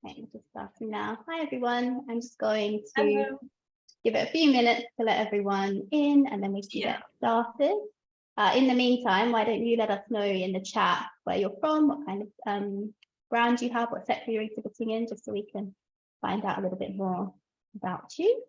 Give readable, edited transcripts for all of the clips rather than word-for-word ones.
Okay, just starting now. Hi everyone. I'm just going to Hello. give it a few minutes to let everyone in and then we can get started. In the meantime, why don't you let us know in the chat where you're from, what kind of brand you have, what sector you're exhibiting in, just so we can find out a little bit more about you.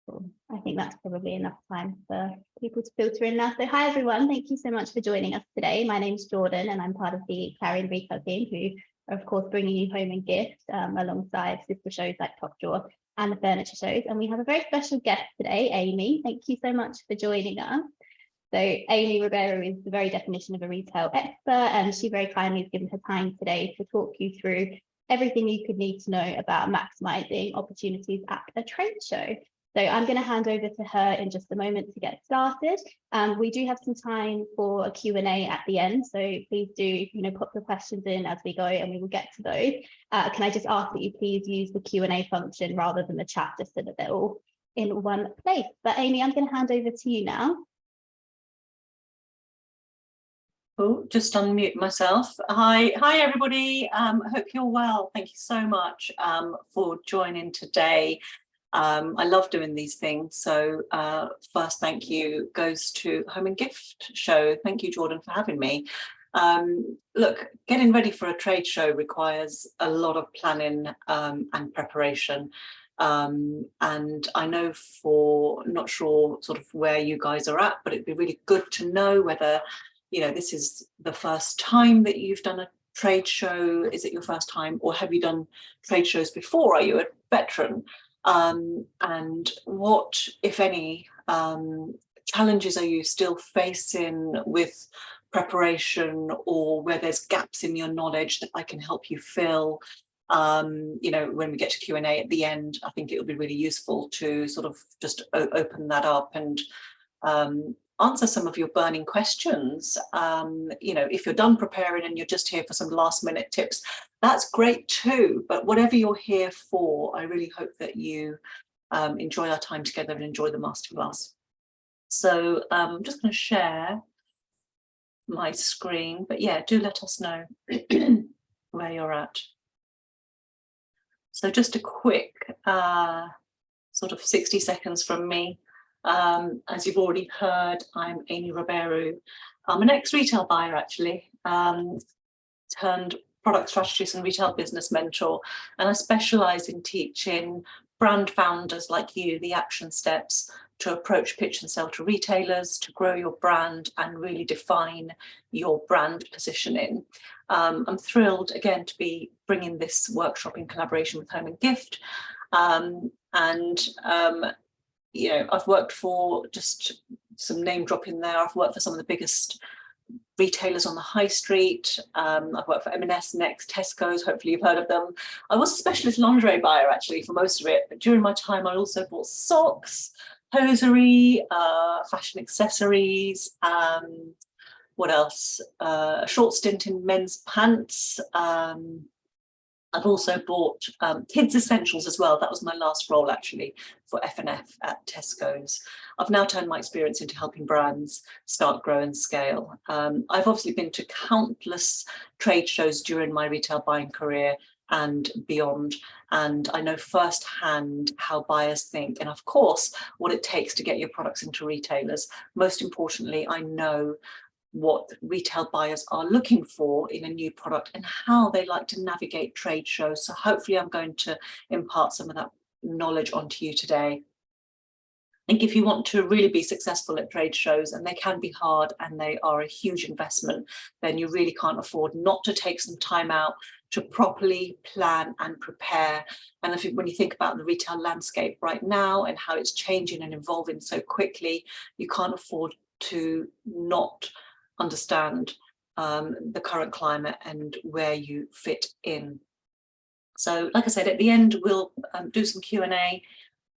Cool. I think that's probably enough time for people to filter in now. So hi everyone, thank you so much for joining us today. My name's Jordan and I'm part of the Clarion Retail team who are of course bringing you Home and Gift alongside sister shows like Top Drawer and the furniture shows. And we have a very special guest today, Amy. Thank you so much for joining us. So Ami Rabheru is the very definition of a retail expert, and she very kindly has given her time today to talk you through everything you could need to know about maximizing opportunities at a trade show. So I'm going to hand over to her in just a moment to get started. We do have some time for a Q&A at the end, so please do, put the questions in as we go and we will get to those. Can I just ask that you please use the Q&A function rather than the chat, just so that they're all in one place. But Amy, I'm going to hand over to you now. Oh, just unmute myself. Hi everybody. I hope you're well. Thank you so much for joining today. I love doing these things. So first thank you goes to Home and Gift Show. Thank you, Jordan, for having me. Look, getting ready for a trade show requires a lot of planning and preparation. And I know not sure sort of where you guys are at, but it'd be really good to know whether, this is the first time that you've done a trade show. Is it your first time, or have you done trade shows before? Are you a veteran? And what, if any, challenges are you still facing with preparation, or where there's gaps in your knowledge that I can help you fill? When we get to Q&A at the end, I think it will be really useful to sort of just open that up and answer some of your burning questions. If you're done preparing and you're just here for some last minute tips, that's great too. But whatever you're here for, I really hope that you enjoy our time together and enjoy the masterclass. So I'm just going to share my screen, but yeah, do let us know where you're at. So just a quick sort of 60 seconds from me. As you've already heard, I'm Ami Rabheru. I'm an ex-retail buyer, actually, turned product strategist and retail business mentor, and I specialise in teaching brand founders like you the action steps to approach, pitch and sell to retailers, to grow your brand and really define your brand positioning. I'm thrilled again to be bringing this workshop in collaboration with Home and Gift. I've worked for, just some name dropping there, I've worked for some of the biggest retailers on the high street. I've worked for M&S, Next, Tesco's, hopefully you've heard of them. I was a specialist lingerie buyer actually for most of it, but during my time I also bought socks, hosiery, fashion accessories, what else? A short stint in men's pants. I've also bought kids essentials as well. That was my last role actually for F&F at Tesco's. I've now turned my experience into helping brands start, grow and scale. I've obviously been to countless trade shows during my retail buying career and beyond, and I know firsthand how buyers think, and of course what it takes to get your products into retailers. Most importantly, I know what retail buyers are looking for in a new product and how they like to navigate trade shows. So hopefully I'm going to impart some of that knowledge onto you today. I think if you want to really be successful at trade shows, and they can be hard and they are a huge investment, then you really can't afford not to take some time out to properly plan and prepare. And when you think about the retail landscape right now and how it's changing and evolving so quickly, you can't afford to not understand the current climate and where you fit in. So like I said, at the end we'll do some Q&A,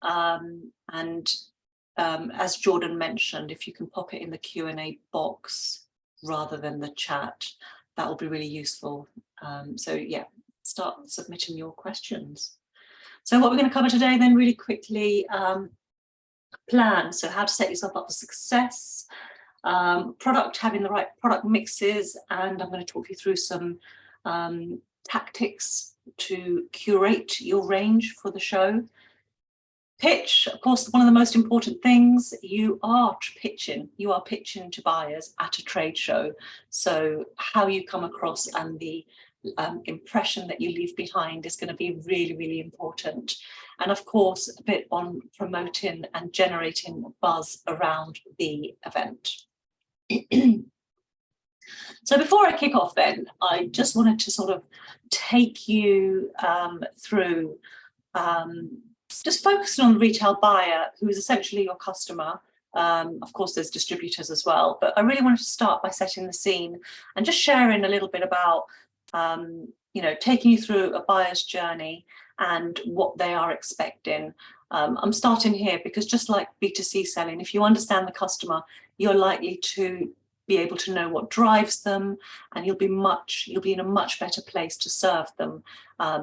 and as Jordan mentioned, if you can pop it in the Q&A box rather than the chat, that will be really useful. So yeah, start submitting your questions. So what we're going to cover today then really quickly, plan, so how to set yourself up for success, having the right product mixes, and I'm going to talk you through some tactics to curate your range for the show. Pitch, of course, one of the most important things. You are pitching to buyers at a trade show. So how you come across and the impression that you leave behind is going to be really, really important. And of course, a bit on promoting and generating buzz around the event. So before I kick off then, I just wanted to sort of take you through just focusing on the retail buyer, who is essentially your customer. Of course, there's distributors as well, but I really wanted to start by setting the scene and just sharing a little bit about, taking you through a buyer's journey and what they are expecting. I'm starting here because just like B2C selling, if you understand the customer, you're likely to be able to know what drives them, and you'll be in a much better place to serve them.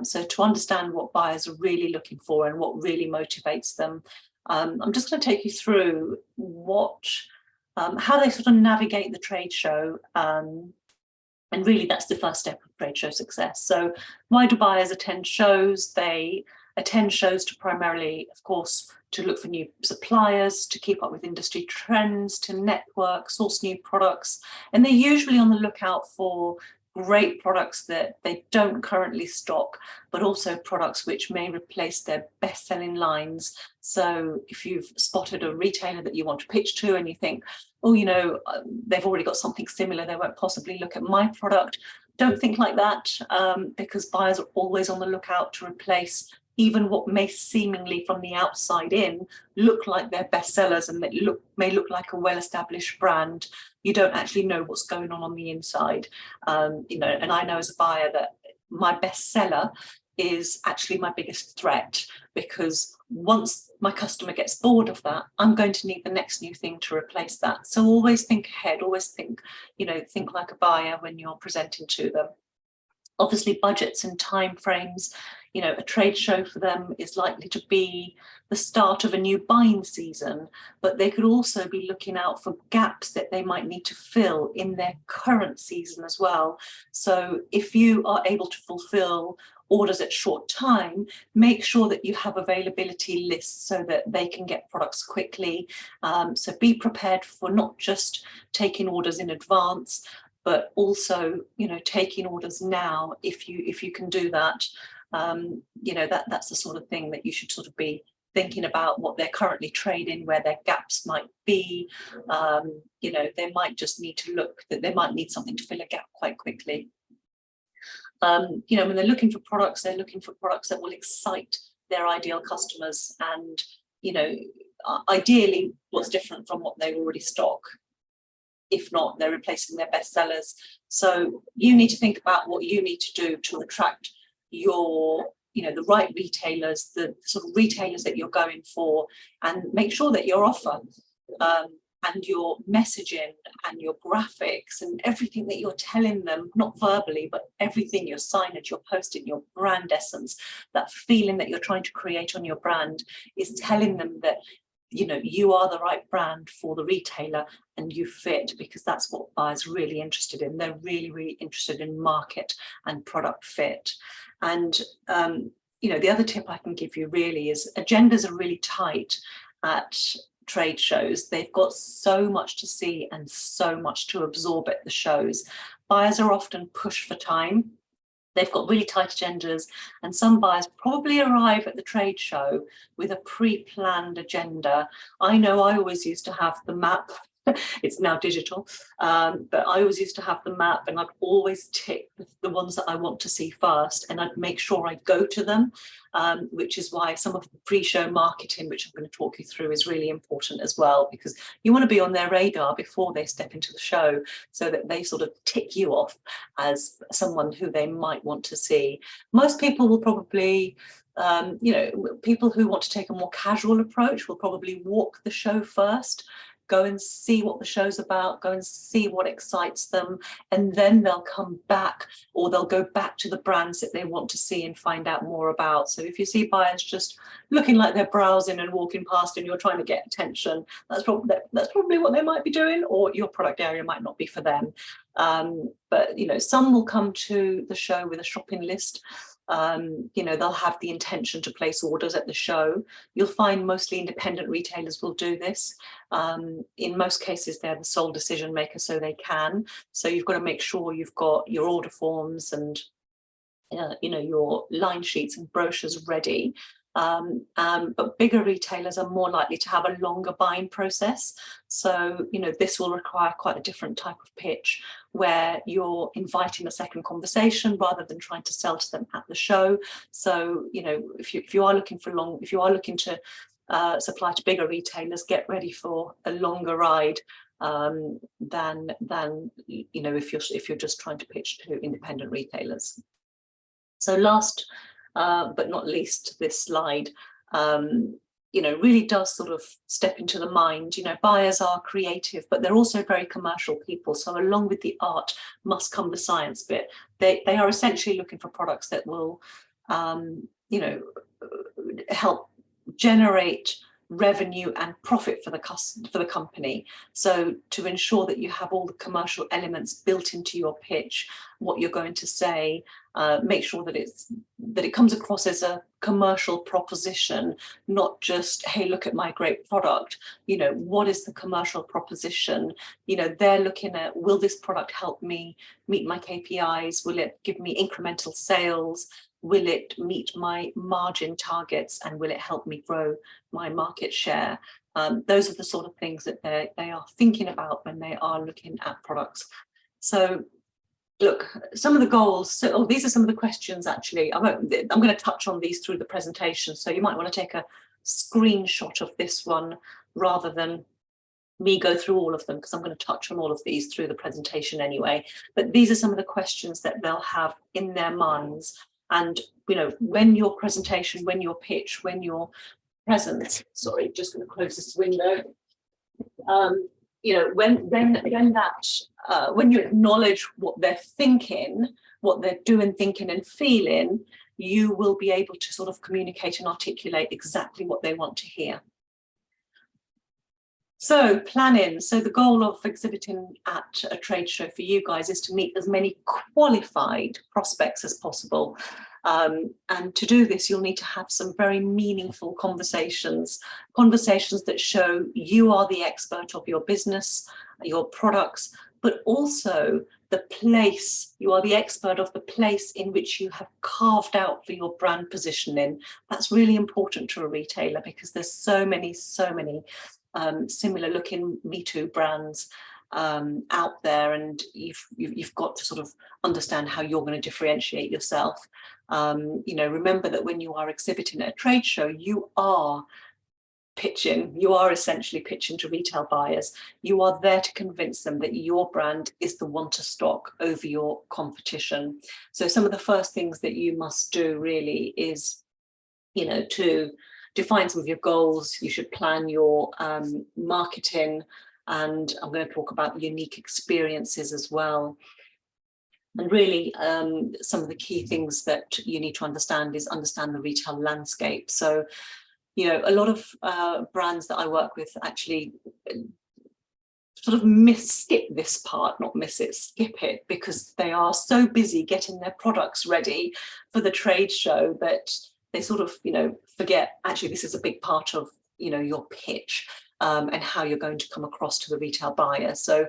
So to understand what buyers are really looking for and what really motivates them, I'm just going to take you through how they sort of navigate the trade show. And really, that's the first step of trade show success. So why do buyers attend shows? They attend shows to primarily, of course, to look for new suppliers, to keep up with industry trends, to network, source new products. And they're usually on the lookout for great products that they don't currently stock, but also products which may replace their best-selling lines. So if you've spotted a retailer that you want to pitch to and you think, oh, they've already got something similar, they won't possibly look at my product, don't think like that, because buyers are always on the lookout to replace even what may seemingly from the outside in look like their bestsellers and may look like a well-established brand. You don't actually know what's going on the inside. And I know as a buyer that my bestseller is actually my biggest threat, because once my customer gets bored of that, I'm going to need the next new thing to replace that. So always think ahead, always think like a buyer when you're presenting to them. Obviously, budgets and timeframes. A trade show for them is likely to be the start of a new buying season, but they could also be looking out for gaps that they might need to fill in their current season as well. So if you are able to fulfill orders at short time, make sure that you have availability lists so that they can get products quickly. So be prepared for not just taking orders in advance, but also, taking orders now if you can do that. That's the sort of thing that you should sort of be thinking about, what they're currently trading, where their gaps might be. They might just need to look, that they might need something to fill a gap quite quickly. When they're looking for products, they're looking for products that will excite their ideal customers, and ideally what's different from what they already stock. If not, they're replacing their bestsellers. So you need to think about what you need to do to attract the right retailers, the sort of retailers that you're going for, and make sure that your offer and your messaging and your graphics and everything that you're telling them, not verbally, but everything, your signage, your posting, your brand essence, that feeling that you're trying to create on your brand, is telling them that you are the right brand for the retailer and you fit, because that's what buyers are really interested in. They're really, really interested in market and product fit. And, the other tip I can give you really is agendas are really tight at trade shows. They've got so much to see and so much to absorb at the shows. Buyers are often pushed for time. They've got really tight agendas, and some buyers probably arrive at the trade show with a pre-planned agenda. I know I always used to have the map. It's now digital, but I always used to have the map, and I'd always tick the ones that I want to see first, and I'd make sure I go to them, which is why some of the pre-show marketing, which I'm going to talk you through, is really important as well, because you want to be on their radar before they step into the show, so that they sort of tick you off as someone who they might want to see. Most people will probably people who want to take a more casual approach will probably walk the show first, go and see what the show's about, go and see what excites them, and then they'll come back, or they'll go back to the brands that they want to see and find out more about. So if you see buyers just looking like they're browsing and walking past and you're trying to get attention, that's probably what they might be doing, or your product area might not be for them. But you know, some will come to the show with a shopping list. You know, they'll have the intention to place orders at the show. You'll find mostly independent retailers will do this. In most cases, they're the sole decision maker, so they can. So you've got to make sure you've got your order forms and you know, your line sheets and brochures ready. But bigger retailers are more likely to have a longer buying process. So, you know, this will require quite a different type of pitch, where you're inviting a second conversation rather than trying to sell to them at the show. So, you know, if you are looking to supply to bigger retailers, get ready for a longer ride than you know, if you're just trying to pitch to independent retailers. So last but not least, this slide, you know, really does sort of step into the mind. You know, buyers are creative, but they're also very commercial people. So along with the art must come the science bit. They are essentially looking for products that will, you know, help generate revenue and profit for the company. So to ensure that you have all the commercial elements built into your pitch, what you're going to say, make sure that it comes across as a commercial proposition, not just, hey, look at my great product. You know, what is the commercial proposition? You know, they're looking at, will this product help me meet my KPIs? Will it give me incremental sales? Will it meet my margin targets, and will it help me grow my market share? Those are the sort of things that they are thinking about when they are looking at products. So look, some of the goals, so these are some of the questions actually. I'm going to touch on these through the presentation, so you might want to take a screenshot of this one rather than me go through all of them, because I'm going to touch on all of these through the presentation anyway. But these are some of the questions that they'll have in their minds. And, you know, when your presentation, when your pitch, when your presence, sorry, just going to close this window. You know, when you acknowledge what they're thinking, what they're doing, thinking and feeling, you will be able to sort of communicate and articulate exactly what they want to hear. So planning. So the goal of exhibiting at a trade show for you guys is to meet as many qualified prospects as possible. And to do this, you'll need to have some very meaningful conversations that show you are the expert of your business, your products, but also the place, you are the expert of the place in which you have carved out for your brand positioning. That's really important to a retailer, because there's so many similar looking Me Too brands out there, and you've got to sort of understand how you're going to differentiate yourself. You know, remember that when you are exhibiting at a trade show, you are essentially pitching to retail buyers. You are there to convince them that your brand is the one to stock over your competition. So some of the first things that you must do really is, you know, to define some of your goals. You should plan your marketing, and I'm going to talk about the unique experiences as well. And really, some of the key things that you need to understand the retail landscape. So, you know, a lot of brands that I work with actually sort of skip this part, not miss it, skip it, because they are so busy getting their products ready for the trade show that they sort of, you know, forget actually this is a big part of, you know, your pitch and how you're going to come across to the retail buyer. So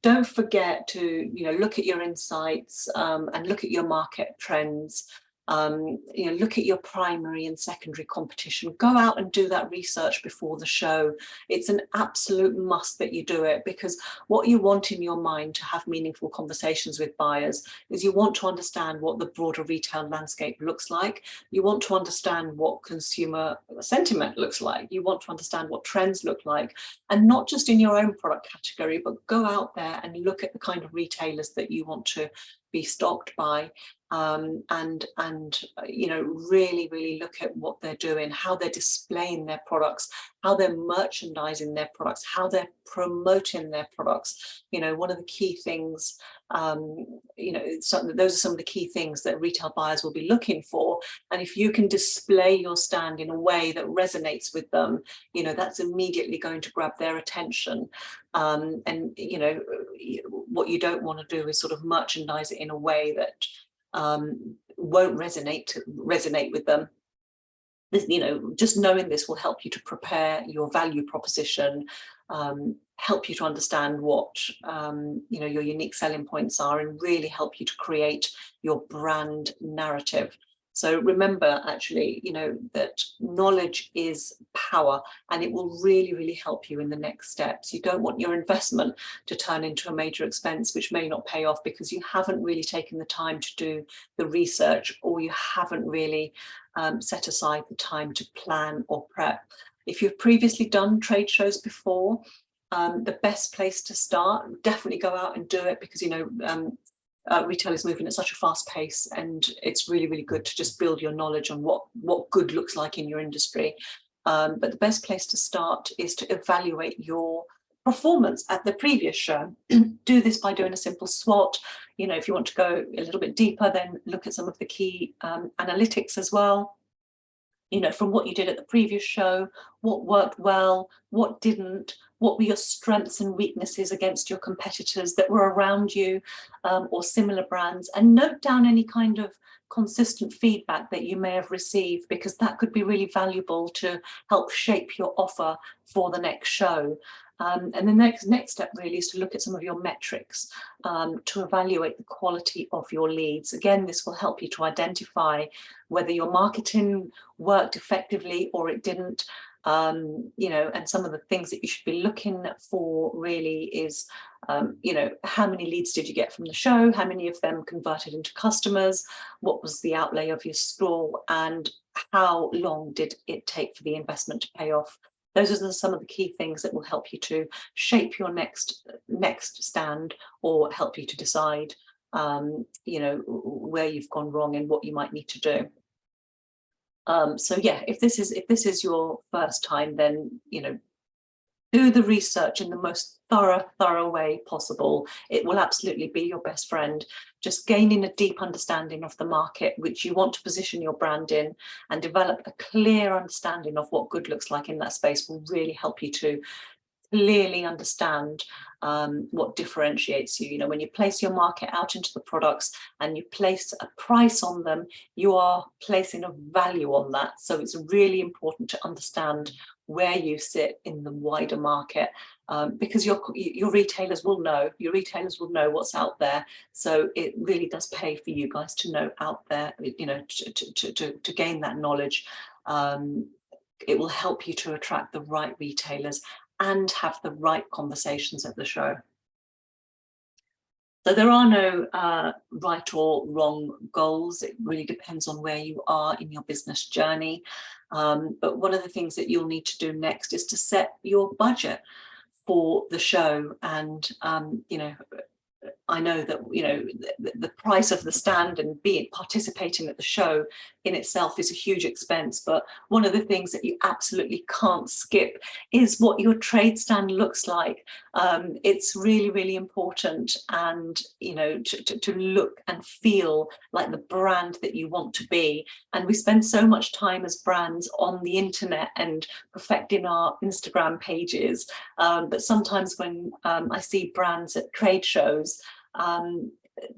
don't forget to, you know, look at your insights and look at your market trends. You know, look at your primary and secondary competition. Go out and do that research before the show. It's an absolute must that you do it, because what you want in your mind to have meaningful conversations with buyers is you want to understand what the broader retail landscape looks like. You want to understand what consumer sentiment looks like. You want to understand what trends look like, and not just in your own product category, but go out there and look at the kind of retailers that you want to be stocked by. and you know, really look at what they're doing, how they're displaying their products, how they're merchandising their products, how they're promoting their products. You know, one of the key things, you know, those are some of the key things that retail buyers will be looking for. And if you can display your stand in a way that resonates with them, you know, that's immediately going to grab their attention. And you know, what you don't want to do is sort of merchandise it in a way that won't resonate with them. You know, just knowing this will help you to prepare your value proposition, help you to understand what you know, your unique selling points are, and really help you to create your brand narrative. So remember, actually, you know, that knowledge is power, and it will really help you in the next steps. You don't want your investment to turn into a major expense which may not pay off because you haven't really taken the time to do the research, or you haven't really set aside the time to plan or prep. If you've previously done trade shows before, the best place to start, definitely go out and do it, because, you know, retail is moving at such a fast pace, and it's really good to just build your knowledge on what good looks like in your industry. But the best place to start is to evaluate your performance at the previous show. Do this by doing a simple SWOT. You know, if you want to go a little bit deeper, then look at some of the key analytics as well. You know, from what you did at the previous show, what worked well, what didn't, what were your strengths and weaknesses against your competitors that were around you, or similar brands, and note down any kind of consistent feedback that you may have received, because that could be really valuable to help shape your offer for the next show. And the next step really is to look at some of your metrics to evaluate the quality of your leads. Again, this will help you to identify whether your marketing worked effectively or it didn't. You know, and some of the things that you should be looking for really is, you know, how many leads did you get from the show? How many of them converted into customers? What was the outlay of your store? And how long did it take for the investment to pay off? Those are some of the key things that will help you to shape your next stand, or help you to decide, you know, where you've gone wrong and what you might need to do. So yeah, if this is your first time, then, you know, do the research in the most thorough way possible. It will absolutely be your best friend. Just gaining a deep understanding of the market which you want to position your brand in, and develop a clear understanding of what good looks like in that space, will really help you to clearly understand what differentiates you. You know, when you place your market out into the products and you place a price on them, you are placing a value on that. So it's really important to understand where you sit in the wider market, because your retailers will know, what's out there. So it really does pay for you guys to know out there, you know, to gain that knowledge. It will help you to attract the right retailers and have the right conversations at the show. So there are no right or wrong goals. It really depends on where you are in your business journey. But one of the things that you'll need to do next is to set your budget for the show. And, you know, I know that, you know, the price of the stand and participating at the show in itself is a huge expense, but one of the things that you absolutely can't skip is what your trade stand looks like. It's really important, and, you know, to look and feel like the brand that you want to be. And we spend so much time as brands on the internet and perfecting our Instagram pages, but sometimes when I see brands at trade shows,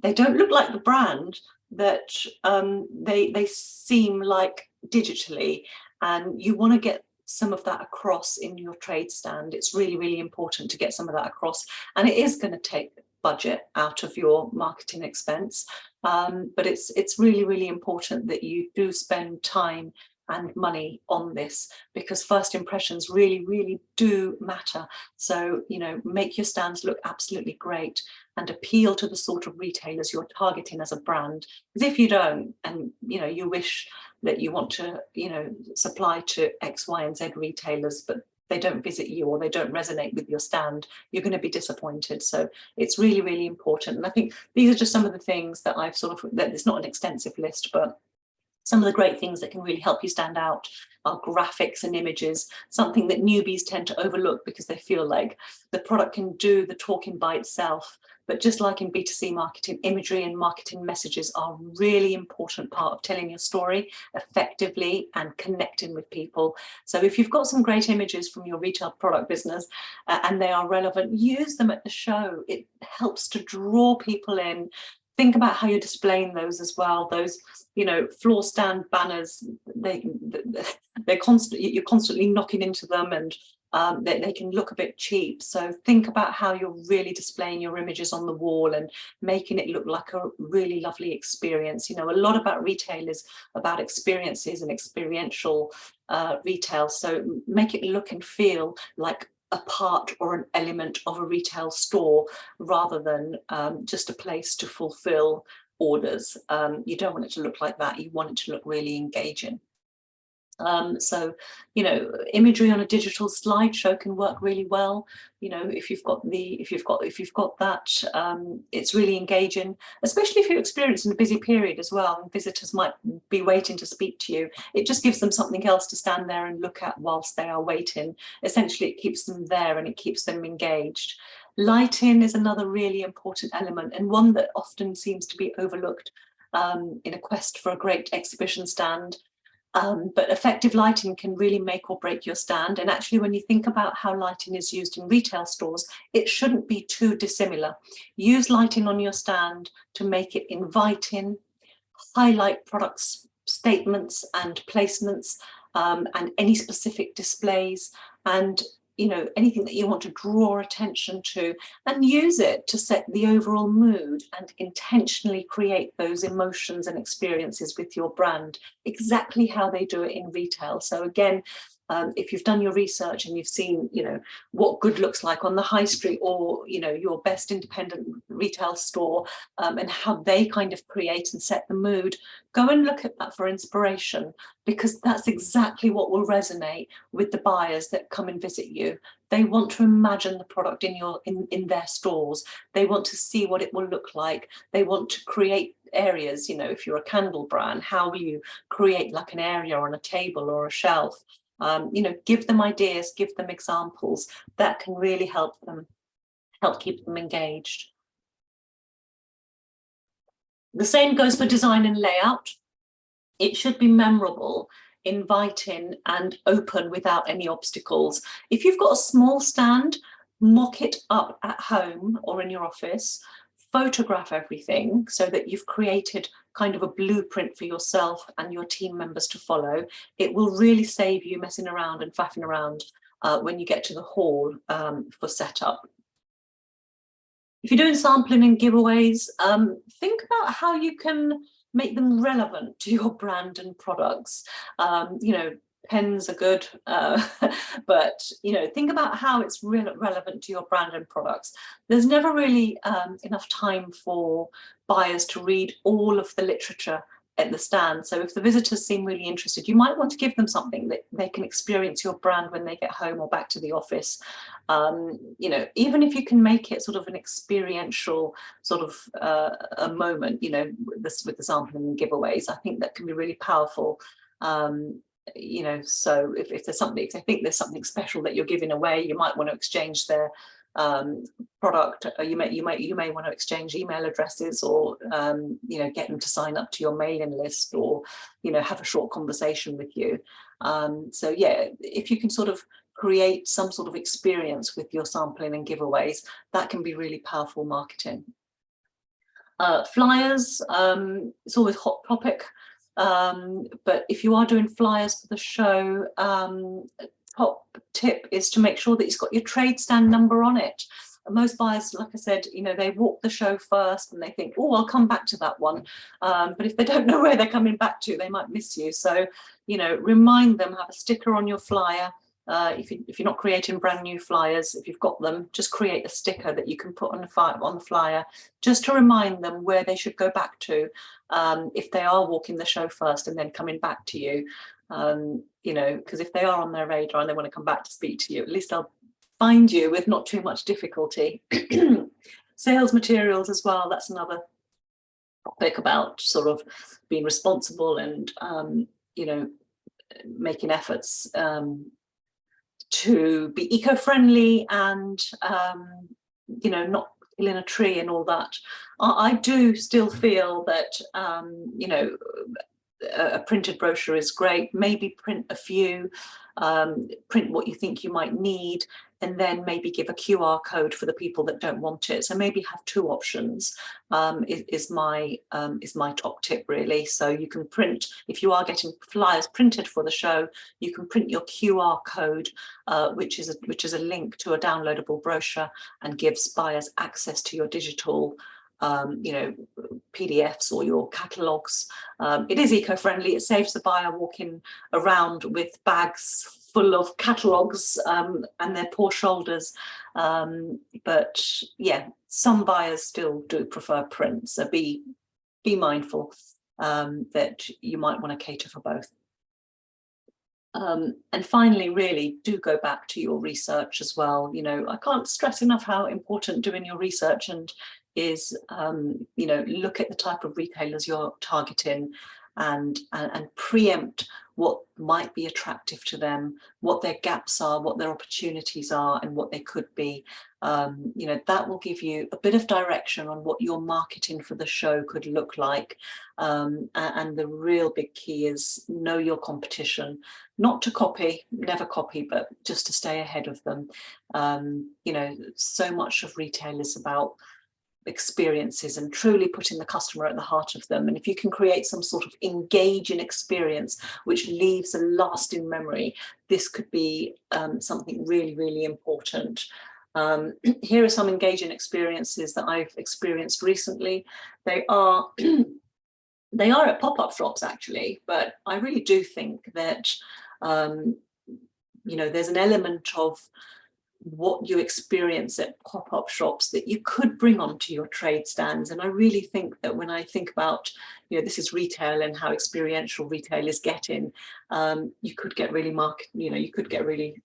they don't look like the brand that they seem like digitally, and you want to get some of that across in your trade stand. It's really important to get some of that across, and it is going to take budget out of your marketing expense, but it's really important that you do spend time and money on this, because first impressions really do matter. So, you know, make your stands look absolutely great and appeal to the sort of retailers you're targeting as a brand. Because if you don't, and, you know, you wish that you want to, you know, supply to X, Y, and Z retailers, but they don't visit you or they don't resonate with your stand, you're going to be disappointed. So it's really, really important. And I think these are just some of the things that I've sort of, that it's not an extensive list, but some of the great things that can really help you stand out are graphics and images, something that newbies tend to overlook because they feel like the product can do the talking by itself. But just like in B2C marketing, imagery and marketing messages are a really important part of telling your story effectively and connecting with people. So if you've got some great images from your retail product business and they are relevant, use them at the show. It helps to draw people in. Think about how you're displaying those as well. Those, you know, floor stand banners, they're constantly, you're constantly knocking into them, and they can look a bit cheap. So think about how you're really displaying your images on the wall and making it look like a really lovely experience. You know, a lot about retail is about experiences and experiential retail. So make it look and feel like a part or an element of a retail store rather than just a place to fulfill orders. You don't want it to look like that. You want it to look really engaging. So, you know, imagery on a digital slideshow can work really well. You know, if you've got that, it's really engaging, especially if you're experiencing a busy period as well, and visitors might be waiting to speak to you. It just gives them something else to stand there and look at whilst they are waiting. Essentially, it keeps them there and it keeps them engaged. Lighting is another really important element, and one that often seems to be overlooked in a quest for a great exhibition stand. But effective lighting can really make or break your stand. And actually, when you think about how lighting is used in retail stores, it shouldn't be too dissimilar. Use lighting on your stand to make it inviting, highlight products, statements and placements, and any specific displays, and you know, anything that you want to draw attention to, and use it to set the overall mood and intentionally create those emotions and experiences with your brand, exactly how they do it in retail. So again, if you've done your research and you've seen, you know, what good looks like on the high street, or, you know, your best independent retail store, and how they kind of create and set the mood, go and look at that for inspiration, because that's exactly what will resonate with the buyers that come and visit you. They want to imagine the product in their stores. They want to see what it will look like. They want to create areas. You know, if you're a candle brand, how will you create like an area on a table or a shelf? You know, give them ideas, give them examples that can really help keep them engaged. The same goes for design and layout. It should be memorable, inviting and open without any obstacles. If you've got a small stand, mock it up at home or in your office, photograph everything so that you've created kind of a blueprint for yourself and your team members to follow. It will really save you messing around and faffing around when you get to the hall for setup. If you're doing sampling and giveaways, think about how you can make them relevant to your brand and products. You know, pens are good, but you know, think about how it's relevant to your brand and products. There's never really enough time for buyers to read all of the literature at the stand. So if the visitors seem really interested, you might want to give them something that they can experience your brand when they get home or back to the office. You know, even if you can make it sort of an experiential sort of a moment, you know, with the sampling and giveaways, I think that can be really powerful. You know, so if there's something, if I think there's something special that you're giving away, you might want to exchange their product. You may want to exchange email addresses, or you know, get them to sign up to your mailing list, or you know, have a short conversation with you. So yeah, if you can sort of create some sort of experience with your sampling and giveaways, that can be really powerful marketing. Flyers, it's always a hot topic. But if you are doing flyers for the show, top tip is to make sure that it's got your trade stand number on it. And most buyers, like I said, you know, they walk the show first and they think, oh, I'll come back to that one. But if they don't know where they're coming back to, they might miss you. So, you know, remind them, have a sticker on your flyer. If you're not creating brand new flyers, if you've got them, just create a sticker that you can put on the flyer, just to remind them where they should go back to if they are walking the show first and then coming back to you. You know, because if they are on their radar and they want to come back to speak to you, at least they'll find you with not too much difficulty. Sales materials as well, that's another topic about sort of being responsible and you know, making efforts to be eco-friendly and you know, not killing a tree and all that. I do still feel that you know, a printed brochure is great. Maybe print a few, print what you think you might need, and then maybe give a QR code for the people that don't want it. So maybe have two options is my top tip, really. So you can print, if you are getting flyers printed for the show, you can print your QR code, which is a link to a downloadable brochure and gives buyers access to your digital you know, PDFs or your catalogues. It is eco-friendly. It saves the buyer walking around with bags full of catalogues and their poor shoulders. But yeah, some buyers still do prefer print. So be mindful that you might want to cater for both. And finally, really do go back to your research as well. You know, I can't stress enough how important doing your research and is, you know, look at the type of retailers you're targeting and preempt what might be attractive to them, what their gaps are, what their opportunities are, and what they could be. You know, that will give you a bit of direction on what your marketing for the show could look like. And the real big key is know your competition, not to copy, never copy, but just to stay ahead of them. You know, so much of retail is about experiences and truly putting the customer at the heart of them. And if you can create some sort of engaging experience which leaves a lasting memory, this could be something really, really important. Here are some engaging experiences that I've experienced recently. They are they are at pop-up shops actually, but I really do think that you know, there's an element of what you experience at pop-up shops that you could bring onto your trade stands. And I really think that when I think about, you know, this is retail and how experiential retail is getting, you could get really you could get really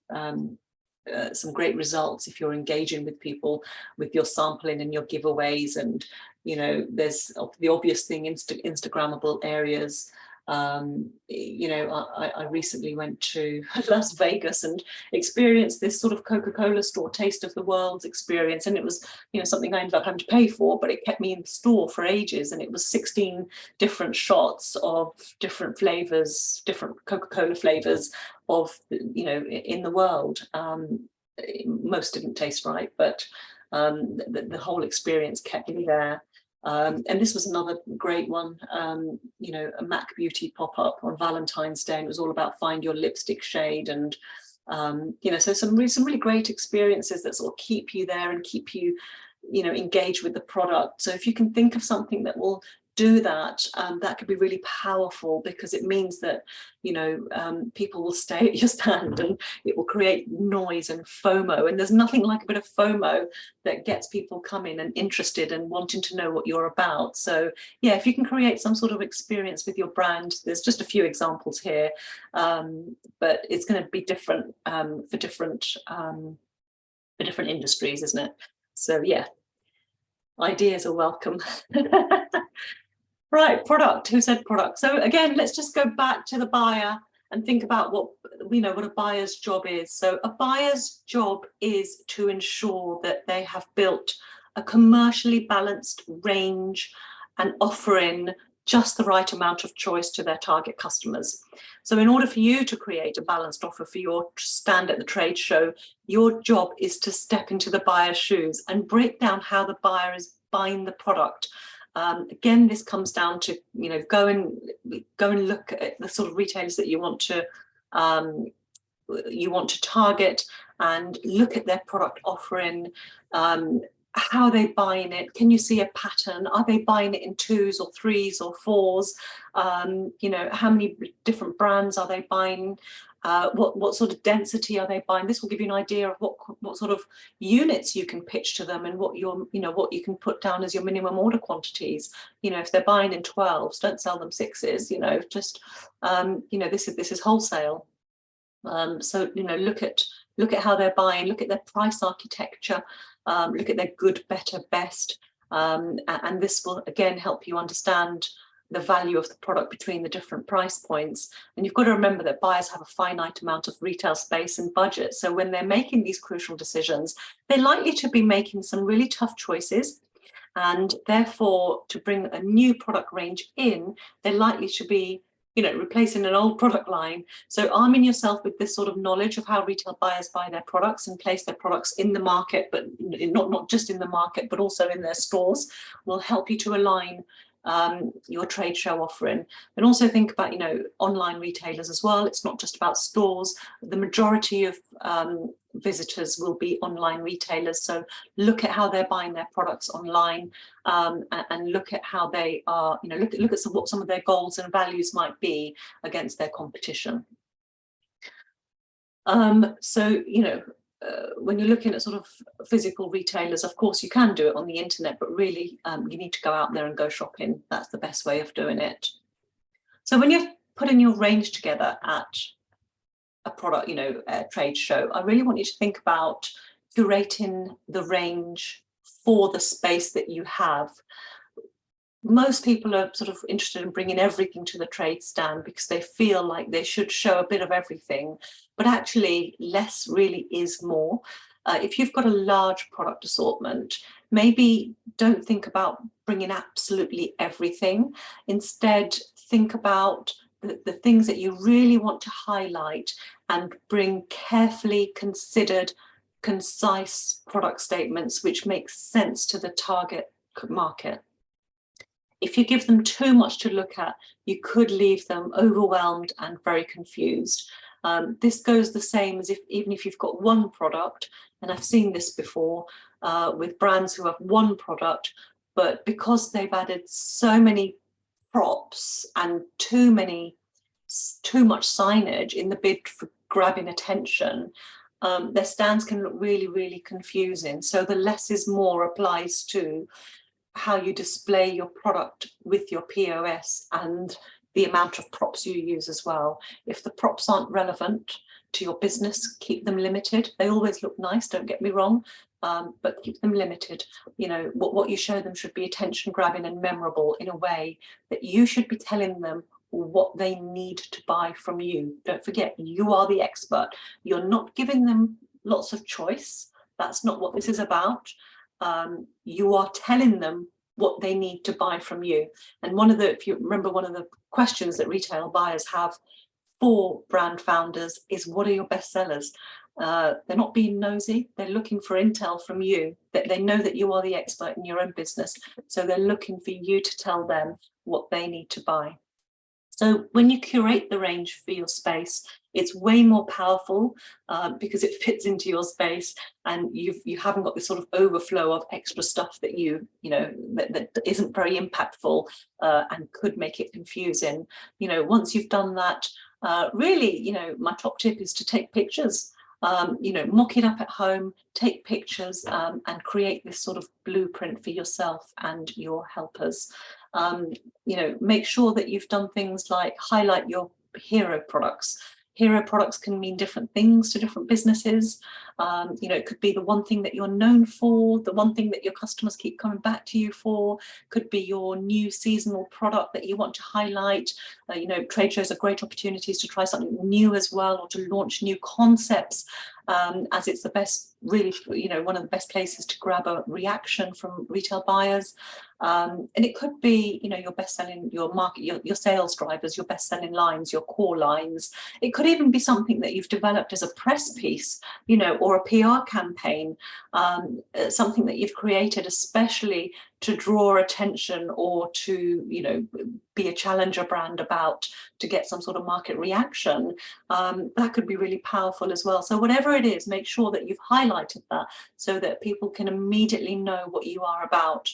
some great results if you're engaging with people with your sampling and your giveaways. And, you know, there's the obvious thing, Instagrammable areas. You know, I recently went to Las Vegas and experienced this sort of Coca-Cola store taste of the world's experience, and it was, you know, something I ended up having to pay for, but it kept me in the store for ages. And it was 16 different shots of different flavors, different Coca-Cola flavors of, you know, in the world. Most didn't taste right, but the whole experience kept me there. And this was another great one, you know, a MAC Beauty pop-up on Valentine's Day, and it was all about find your lipstick shade. And, you know, so some really great experiences that sort of keep you there and keep you, you know, engaged with the product. So if you can think of something that will do that, that could be really powerful, because it means that, you know, people will stay at your stand, and it will create noise and FOMO. And there's nothing like a bit of FOMO that gets people coming and interested and wanting to know what you're about. So yeah, if you can create some sort of experience with your brand, there's just a few examples here, but it's going to be different for different industries, isn't it? So yeah, ideas are welcome. Right, product. Who said product? So again, let's just go back to the buyer and think about what, you know, what a buyer's job is. So a buyer's job is to ensure that they have built a commercially balanced range and offering just the right amount of choice to their target customers. So in order for you to create a balanced offer for your stand at the trade show, your job is to step into the buyer's shoes and break down how the buyer is buying the product. Again, this comes down to, you know, go and look at the sort of retailers that you want to target, and look at their product offering. How are they buying it? Can you see a pattern? Are they buying it in 2s or 3s or 4s? You know, how many different brands are they buying? What sort of density are they buying? This will give you an idea of what sort of units you can pitch to them, and what what you can put down as your minimum order quantities. If they're buying in 12s, don't sell them 6s. Just this is wholesale. So look at how they're buying, look at their price architecture, look at their good, better, best, and this will again help you understand the value of the product between the different price points. And you've got to remember that buyers have a finite amount of retail space and budget. So when they're making these crucial decisions, they're likely to be making some really tough choices. And therefore, to bring a new product range in, they're likely to be replacing an old product line. So arming yourself with this sort of knowledge of how retail buyers buy their products and place their products in the market, but not just in the market, but also in their stores, will help you to align your trade show offering. And also think about online retailers as well. It's not just about stores. The majority of visitors will be online retailers, so look at how they're buying their products online, and look at how they are, look at what some of their goals and values might be against their competition. So when you're looking at sort of physical retailers, of course you can do it on the internet, but really you need to go out there and go shopping. That's the best way of doing it. So when you're putting your range together at a product, a trade show, I really want you to think about curating the range for the space that you have. Most people are sort of interested in bringing everything to the trade stand because they feel like they should show a bit of everything, but actually less really is more. If you've got a large product assortment, maybe don't think about bringing absolutely everything. Instead, think about the things that you really want to highlight and bring carefully considered, concise product statements which make sense to the target market. If you give them too much to look at, you could leave them overwhelmed and very confused. This goes the same as even if you've got one product, and I've seen this before with brands who have one product, but because they've added so many props and too much signage in the bid for grabbing attention, their stands can look really, really confusing. So the less is more applies to how you display your product with your POS and the amount of props you use as well. If the props aren't relevant to your business, keep them limited. They always look nice, don't get me wrong, but keep them limited. What you show them should be attention grabbing and memorable in a way that you should be telling them what they need to buy from you. Don't forget, you are the expert. You're not giving them lots of choice. That's not what this is about. You are telling them what they need to buy from you. And if you remember, one of the questions that retail buyers have for brand founders is, what are your best sellers? They're not being nosy, they're looking for intel from you, that they know that you are the expert in your own business. So they're looking for you to tell them what they need to buy. So when you curate the range for your space, it's way more powerful because it fits into your space, and you haven't got this sort of overflow of extra stuff that that isn't very impactful and could make it confusing. Once you've done that, really, my top tip is to take pictures. Mock it up at home, take pictures, and create this sort of blueprint for yourself and your helpers. Make sure that you've done things like highlight your hero products. Hero products can mean different things to different businesses. It could be the one thing that you're known for, the one thing that your customers keep coming back to you for, could be your new seasonal product that you want to highlight. Trade shows are great opportunities to try something new as well, or to launch new concepts, as it's the best, really, one of the best places to grab a reaction from retail buyers. And it could be, your best-selling, your market, your sales drivers, your best-selling lines, your core lines. It could even be something that you've developed as a press piece, or a PR campaign, something that you've created especially to draw attention, or to, be a challenger brand to get some sort of market reaction. That could be really powerful as well. So whatever it is, make sure that you've highlighted that so that people can immediately know what you are about.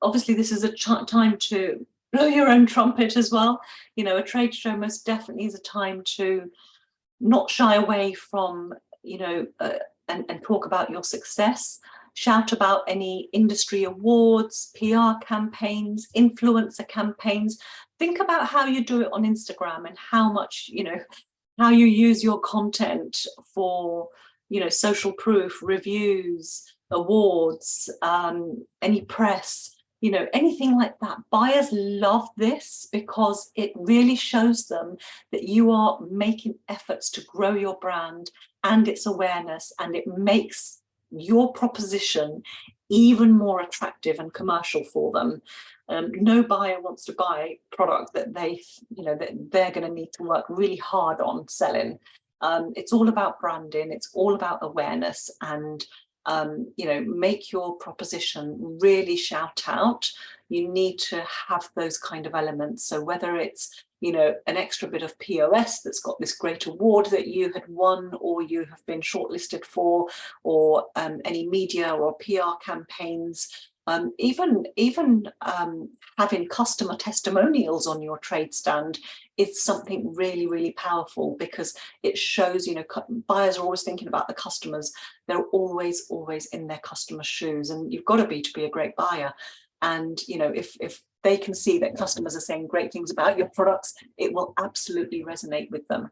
Obviously, this is a time to blow your own trumpet as well. You know, a trade show most definitely is a time to not shy away from, you know, and talk about your success. Shout about any industry awards, PR campaigns, influencer campaigns. Think about how you do it on Instagram and how much, you know, how you use your content for, you know, social proof, reviews, awards, any press, you know, anything like that. Buyers love this because it really shows them that you are making efforts to grow your brand and its awareness, and it makes your proposition even more attractive and commercial for them. No buyer wants to buy product that they, you know, that they're going to need to work really hard on selling. It's all about branding, it's all about awareness, and you know, make your proposition really shout out. You need to have those kind of elements. So whether it's, you know, an extra bit of POS that's got this great award that you had won or you have been shortlisted for, or any media or PR campaigns, even having customer testimonials on your trade stand is something really, really powerful, because it shows, you know, buyers are always thinking about the customers. They're always in their customer's shoes, and you've got to be a great buyer. And, you know, if they can see that customers are saying great things about your products, it will absolutely resonate with them.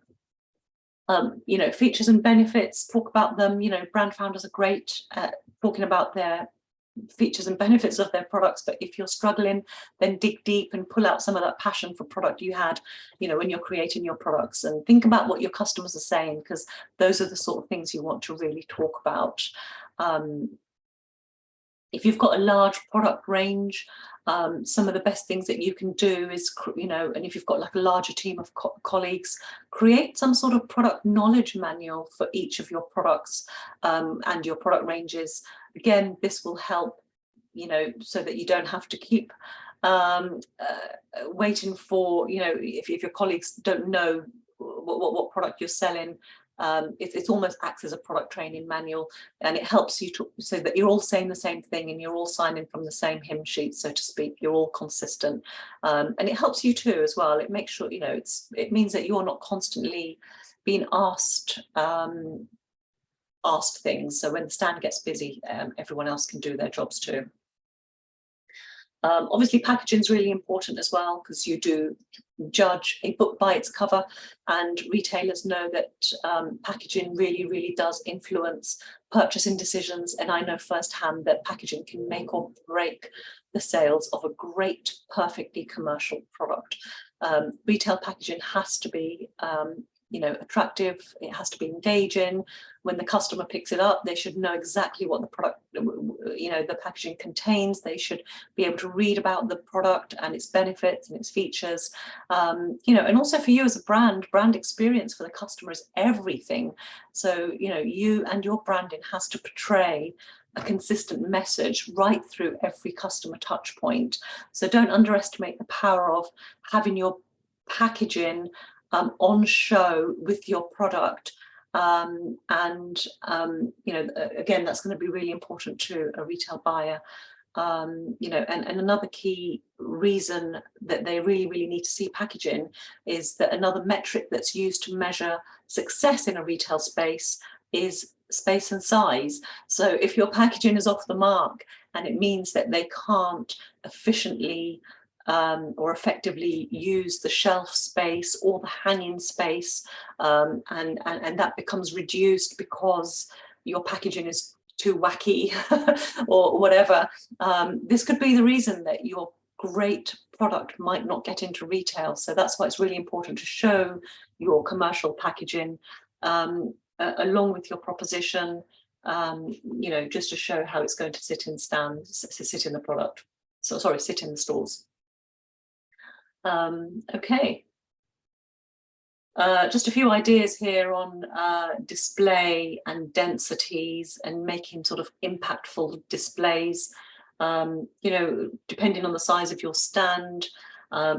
You know, features and benefits, talk about them. You know, brand founders are great at talking about their features and benefits of their products, but if you're struggling, then dig deep and pull out some of that passion for product you had, you know, when you're creating your products, and think about what your customers are saying, because those are the sort of things you want to really talk about. If you've got a large product range, some of the best things that you can do is, you know, and if you've got like a larger team of colleagues, create some sort of product knowledge manual for each of your products and your product ranges. Again, this will help, you know, so that you don't have to keep waiting for, you know, if your colleagues don't know what product you're selling. It almost acts as a product training manual, and it helps you to, so that you're all saying the same thing and you're all signing from the same hymn sheet, so to speak. You're all consistent, and it helps you too as well. It makes sure, you know, it means that you're not constantly being asked things. So when the stand gets busy, everyone else can do their jobs too. Obviously, packaging is really important as well, because you do judge a book by its cover, and retailers know that packaging really does influence purchasing decisions. And I know firsthand that packaging can make or break the sales of a great, perfectly commercial product. Retail packaging has to be you know, attractive. It has to be engaging. When the customer picks it up, they should know exactly what the product, you know, the packaging contains. They should be able to read about the product and its benefits and its features. You know, and also for you as a brand experience for the customer is everything. So, you know, you and your branding has to portray a consistent message right through every customer touch point. So don't underestimate the power of having your packaging on show with your product, and you know, again, that's going to be really important to a retail buyer. You know, and another key reason that they really need to see packaging is that another metric that's used to measure success in a retail space is space and size. So if your packaging is off the mark, and it means that they can't efficiently or effectively use the shelf space or the hanging space, and that becomes reduced because your packaging is too wacky or whatever, this could be the reason that your great product might not get into retail. So that's why it's really important to show your commercial packaging along with your proposition, you know, just to show how it's going to sit in the product. So sorry, sit in the stores. Okay, just a few ideas here on display and densities and making sort of impactful displays. You know, depending on the size of your stand,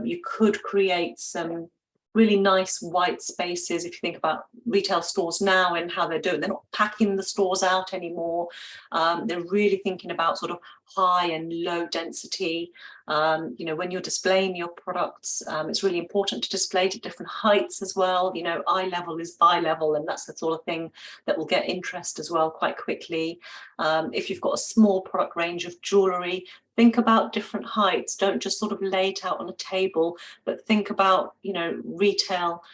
you could create some really nice white spaces. If you think about retail stores now and how they're doing, they're not packing the stores out anymore. They're really thinking about sort of high and low density. You know, when you're displaying your products, it's really important to display to different heights as well. You know, eye level is eye level, and that's the sort of thing that will get interest as well quite quickly. If you've got a small product range of jewellery, think about different heights. Don't just sort of lay it out on a table, but think about, you know, retail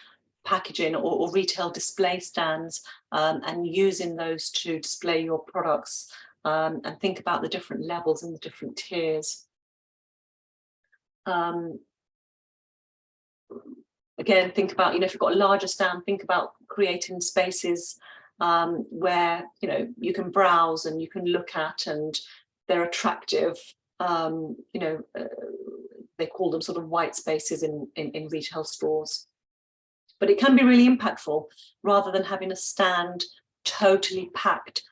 packaging or retail display stands, and using those to display your products, and think about the different levels and the different tiers. Again, think about, you know, if you've got a larger stand, think about creating spaces where, you know, you can browse and you can look at, and they're attractive. You know, they call them sort of white spaces in retail stores. But it can be really impactful rather than having a stand totally packed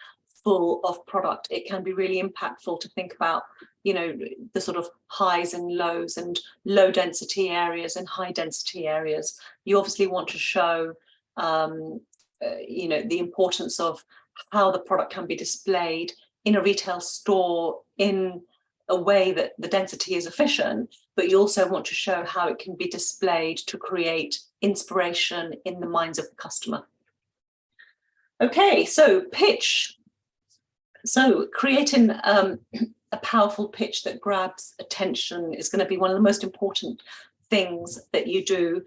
full of product. It can be really impactful to think about, you know, the sort of highs and lows and low density areas and high density areas. You obviously want to show, you know, the importance of how the product can be displayed in a retail store in a way that the density is efficient, but you also want to show how it can be displayed to create inspiration in the minds of the customer. Okay, so pitch. So creating a powerful pitch that grabs attention is going to be one of the most important things that you do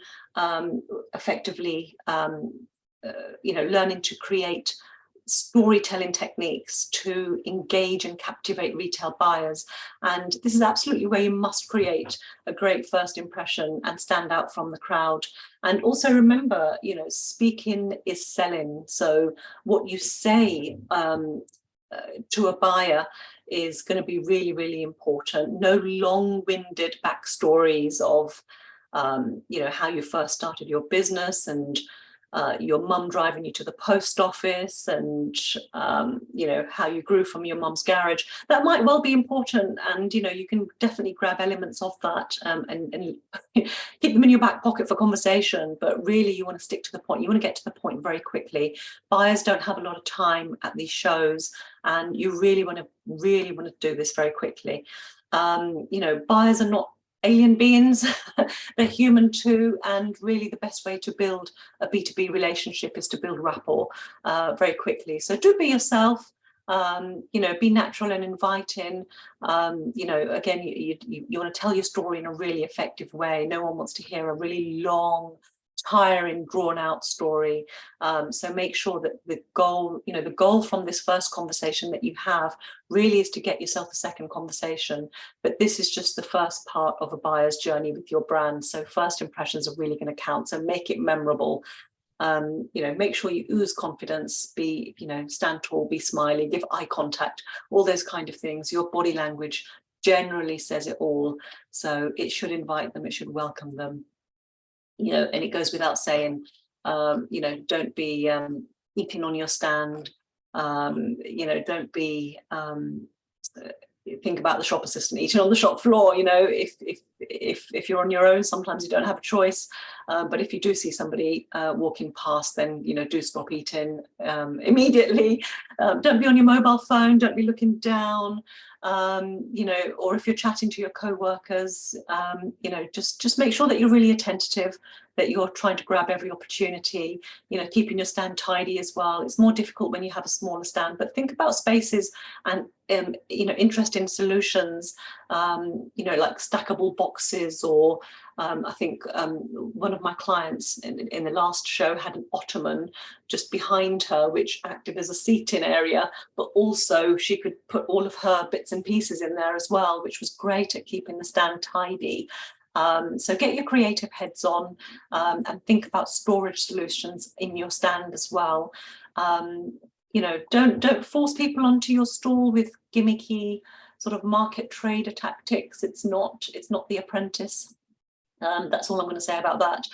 effectively. You know, learning to create storytelling techniques to engage and captivate retail buyers, and this is absolutely where you must create a great first impression and stand out from the crowd. And also remember, you know, speaking is selling, so what you say to a buyer is going to be really, really important. No long-winded backstories of you know, how you first started your business and your mum driving you to the post office, and you know, how you grew from your mum's garage. That might well be important, and you know, you can definitely grab elements of that and keep them in your back pocket for conversation. But really, you want to stick to the point. You want to get to the point very quickly. Buyers don't have a lot of time at these shows, and you really want to do this very quickly. You know, buyers are not alien beings, they're human too, and really the best way to build a B2B relationship is to build rapport very quickly. So do be yourself, you know, be natural and inviting. You know, again, you want to tell your story in a really effective way. No one wants to hear a really long, tiring, drawn out story. So make sure that the goal, you know, the goal from this first conversation that you have really is to get yourself a second conversation. But this is just the first part of a buyer's journey with your brand. So first impressions are really going to count. So make it memorable. You know, make sure you ooze confidence, be, you know, stand tall, be smiley, give eye contact, all those kind of things. Your body language generally says it all. So it should invite them, it should welcome them. You know, and it goes without saying, you know, don't be eating on your stand. You know, don't be think about the shop assistant eating on the shop floor. You know, if you're on your own, sometimes you don't have a choice. But if you do see somebody walking past, then, you know, do stop eating immediately. Don't be on your mobile phone. Don't be looking down. You know, or if you're chatting to your co-workers, you know, just make sure that you're really attentive, that you're trying to grab every opportunity, you know, keeping your stand tidy as well. It's more difficult when you have a smaller stand, but think about spaces and, you know, interesting solutions, you know, like stackable boxes, or I think one of my clients in the last show had an ottoman just behind her, which acted as a seating area, but also she could put all of her bits and pieces in there as well, which was great at keeping the stand tidy. So get your creative heads on, and think about storage solutions in your stand as well. You know, don't force people onto your stall with gimmicky sort of market trader tactics. It's not The Apprentice. That's all I'm going to say about that.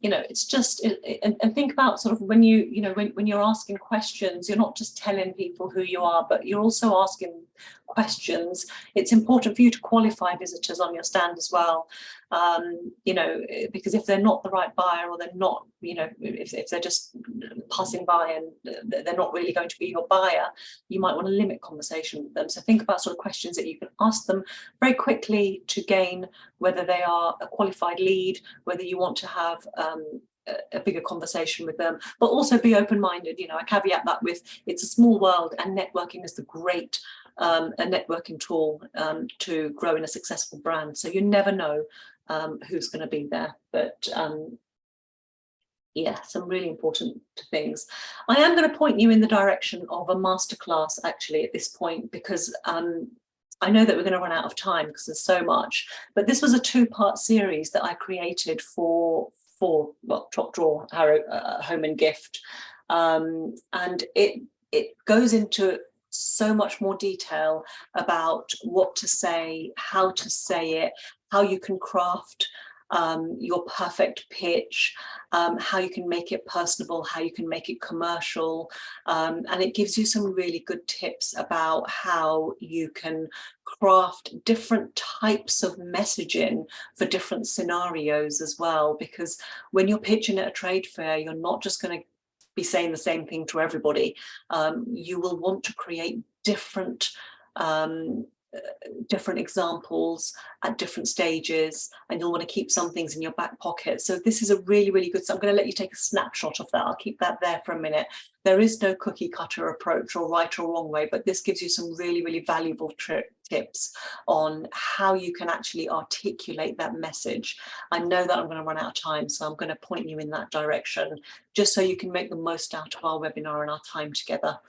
You know, it's just, and think about sort of when you're asking questions, you're not just telling people who you are, but you're also asking questions. It's important for you to qualify visitors on your stand as well. You know, because if they're not the right buyer, or they're not you know, if they're just passing by and they're not really going to be your buyer, you might want to limit conversation with them. So think about sort of questions that you can ask them very quickly to gain whether they are a qualified lead, whether you want to have a bigger conversation with them, but also be open-minded. You know, I caveat that with it's a small world, and networking is the great a networking tool to grow in a successful brand. So you never know who's going to be there, but yeah, some really important things. I am going to point you in the direction of a masterclass actually at this point, because I know that we're going to run out of time because there's so much, but this was a two-part series that I created for well, Top Drawer Home and Gift, and it goes into so much more detail about what to say, how to say it, how you can craft your perfect pitch, how you can make it personable, how you can make it commercial, and it gives you some really good tips about how you can craft different types of messaging for different scenarios as well, because when you're pitching at a trade fair, you're not just going to be saying the same thing to everybody. You will want to create different examples at different stages, and you'll want to keep some things in your back pocket. So this is a really, really good, so I'm going to let you take a snapshot of that. I'll keep that there for a minute. There is no cookie cutter approach or right or wrong way, but this gives you some really, really valuable tips on how you can actually articulate that message. I know that I'm going to run out of time, so I'm going to point you in that direction just so you can make the most out of our webinar and our time together.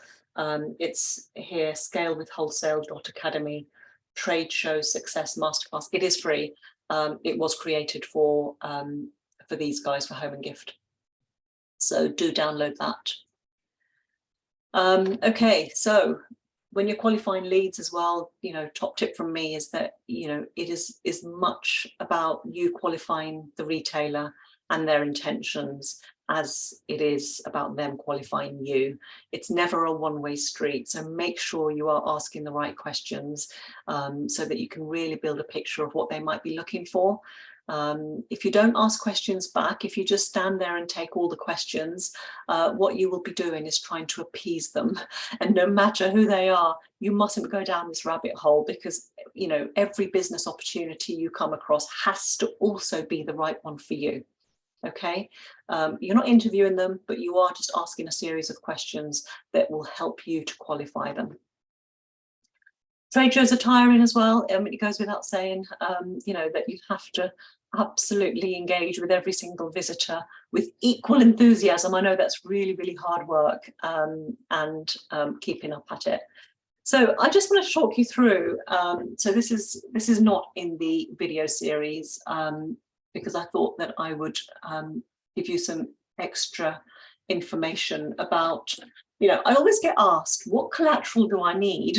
It's here, scalewithwholesale.academy, trade show success masterclass. It is free. It was created for these guys, for Home and Gift. So do download that. Okay, so when you're qualifying leads as well, you know, top tip from me is that, you know, it is much about you qualifying the retailer and their intentions as it is about them qualifying you. It's never a one-way street, so make sure you are asking the right questions so that you can really build a picture of what they might be looking for. If you don't ask questions back, if you just stand there and take all the questions, what you will be doing is trying to appease them. And no matter who they are, you mustn't go down this rabbit hole, because, you know, every business opportunity you come across has to also be the right one for you. Okay, you're not interviewing them, but you are just asking a series of questions that will help you to qualify them. Trade shows are tiring as well. It goes without saying, you know, that you have to absolutely engage with every single visitor with equal enthusiasm. I know that's really, really hard work, and keeping up at it. So I just want to talk you through. So this is not in the video series, because I thought that I would give you some extra information about, you know, I always get asked, what collateral do I need?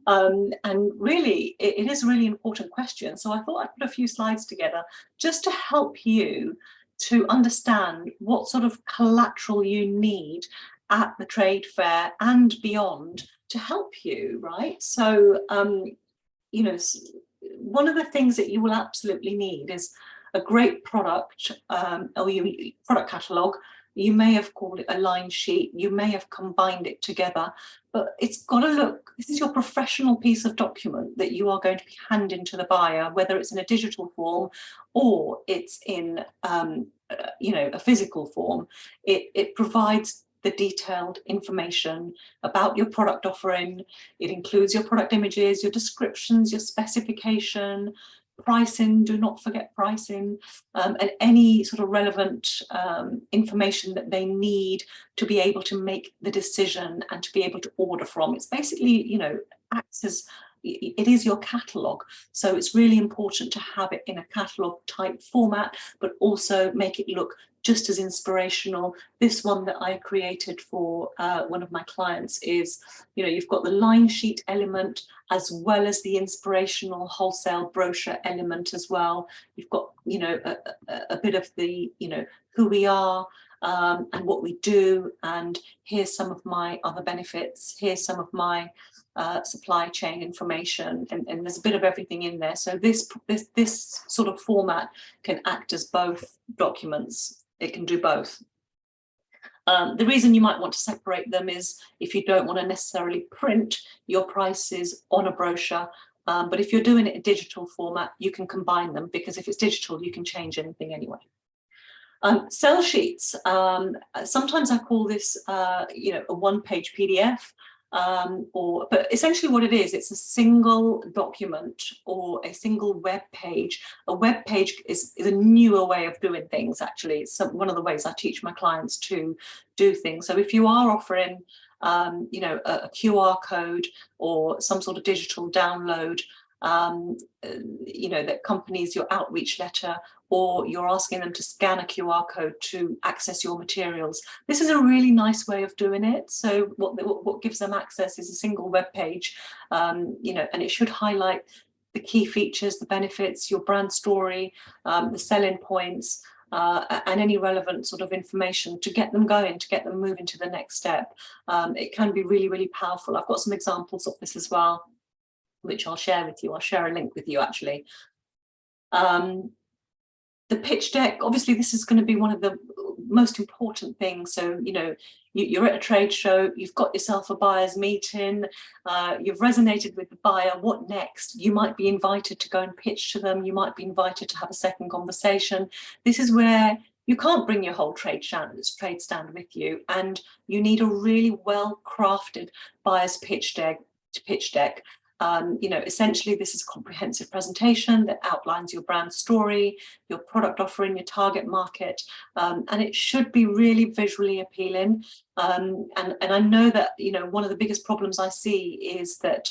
And really, it is a really important question. So I thought I'd put a few slides together just to help you to understand what sort of collateral you need at the trade fair and beyond to help you, right? So, you know, one of the things that you will absolutely need is a great product, or product catalogue. You may have called it a line sheet, you may have combined it together, but it's got to look, this is your professional piece of document that you are going to be handing to the buyer, whether it's in a digital form or it's in you know, a physical form. It provides the detailed information about your product offering. It includes your product images, your descriptions, your specification, pricing, do not forget pricing, and any sort of relevant information that they need to be able to make the decision and to be able to order from. It's basically, you know, acts as, it is your catalogue. So it's really important to have it in a catalogue type format, but also make it look just as inspirational. This one that I created for one of my clients is, you know, you've got the line sheet element as well as the inspirational wholesale brochure element as well. You've got, you know, a bit of the, you know, who we are and what we do, and here's some of my other benefits, here's some of my supply chain information, and there's a bit of everything in there. So this sort of format can act as both documents It can do both. The reason you might want to separate them is if you don't want to necessarily print your prices on a brochure. But if you're doing it in digital format, you can combine them, because if it's digital, you can change anything anyway. Sell sheets. Sometimes I call this, a one-page PDF. But essentially what it is, it's a single document or a single web page. A web page is a newer way of doing things, actually. It's one of the ways I teach my clients to do things. So if you are offering, a QR code or some sort of digital download, that accompanies your outreach letter, or you're asking them to scan a QR code to access your materials. This is a really nice way of doing it. So what gives them access is a single web page, and it should highlight the key features, the benefits, your brand story, the selling points, and any relevant sort of information to get them going, to get them moving to the next step. It can be really, really powerful. I've got some examples of this as well, which I'll share with you. I'll share a link with you, actually. The pitch deck, obviously, this is going to be one of the most important things. So, you're at a trade show, you've got yourself a buyer's meeting, you've resonated with the buyer. What next? You might be invited to go and pitch to them. You might be invited to have a second conversation. This is where you can't bring your whole trade stand with you, and you need a really well-crafted buyer's pitch deck. Essentially, this is a comprehensive presentation that outlines your brand story, your product offering, your target market, and it should be really visually appealing. And I know that, one of the biggest problems I see is that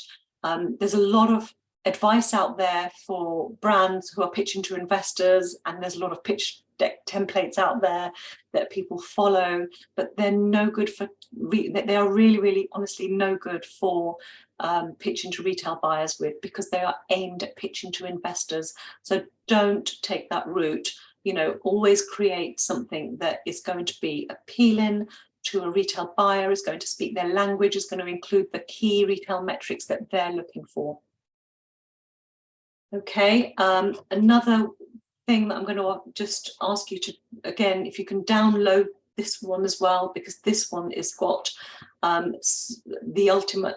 there's a lot of advice out there for brands who are pitching to investors, and there's a lot of pitch deck templates out there that people follow, but they're no good for, they are really, really honestly no good for pitching to retail buyers with, because they are aimed at pitching to investors. So don't take that route. Always create something that is going to be appealing to a retail buyer, is going to speak their language, is going to include the key retail metrics that they're looking for. Okay, another thing that I'm going to just ask you to, again, if you can download this one as well, because this one has got the ultimate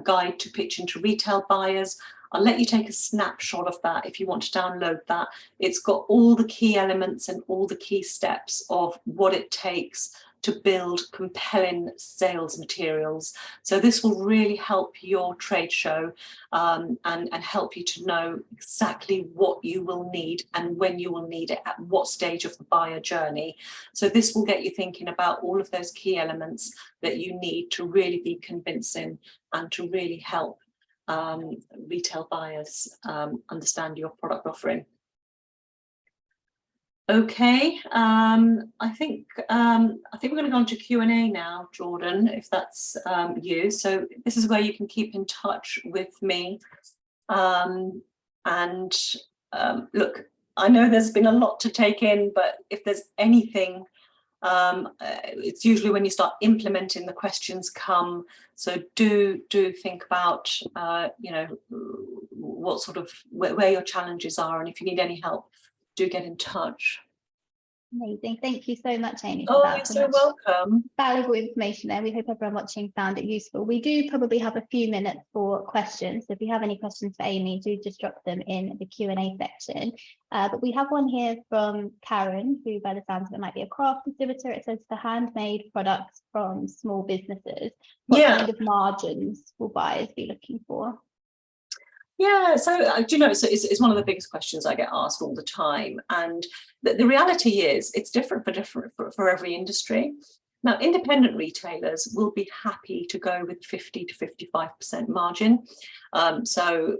guide to pitching to retail buyers. I'll let you take a snapshot of that if you want to download that. It's got all the key elements and all the key steps of what it takes to build compelling sales materials. So this will really help your trade show and help you to know exactly what you will need and when you will need it, at what stage of the buyer journey. So this will get you thinking about all of those key elements that you need to really be convincing and to really help retail buyers understand your product offering. Okay, I think we're going to go on to Q&A now, Jordan, if that's you. So this is where you can keep in touch with me. Look, I know there's been a lot to take in, but if there's anything, it's usually when you start implementing, the questions come. So do think about what sort of where your challenges are, and if you need any help, do get in touch. Amazing. Thank you so much, Amy. Oh, you're so welcome. Valuable information there. We hope everyone watching found it useful. We do probably have a few minutes for questions. So if you have any questions for Amy, do just drop them in the Q&A section. But we have one here from Karen, who by the sounds of it might be a craft distributor. It says for handmade products from small businesses, what kind of margins will buyers be looking for? Yeah, so it's one of the biggest questions I get asked all the time, and the reality is it's different for every industry. Now, independent retailers will be happy to go with 50 to 55% margin. So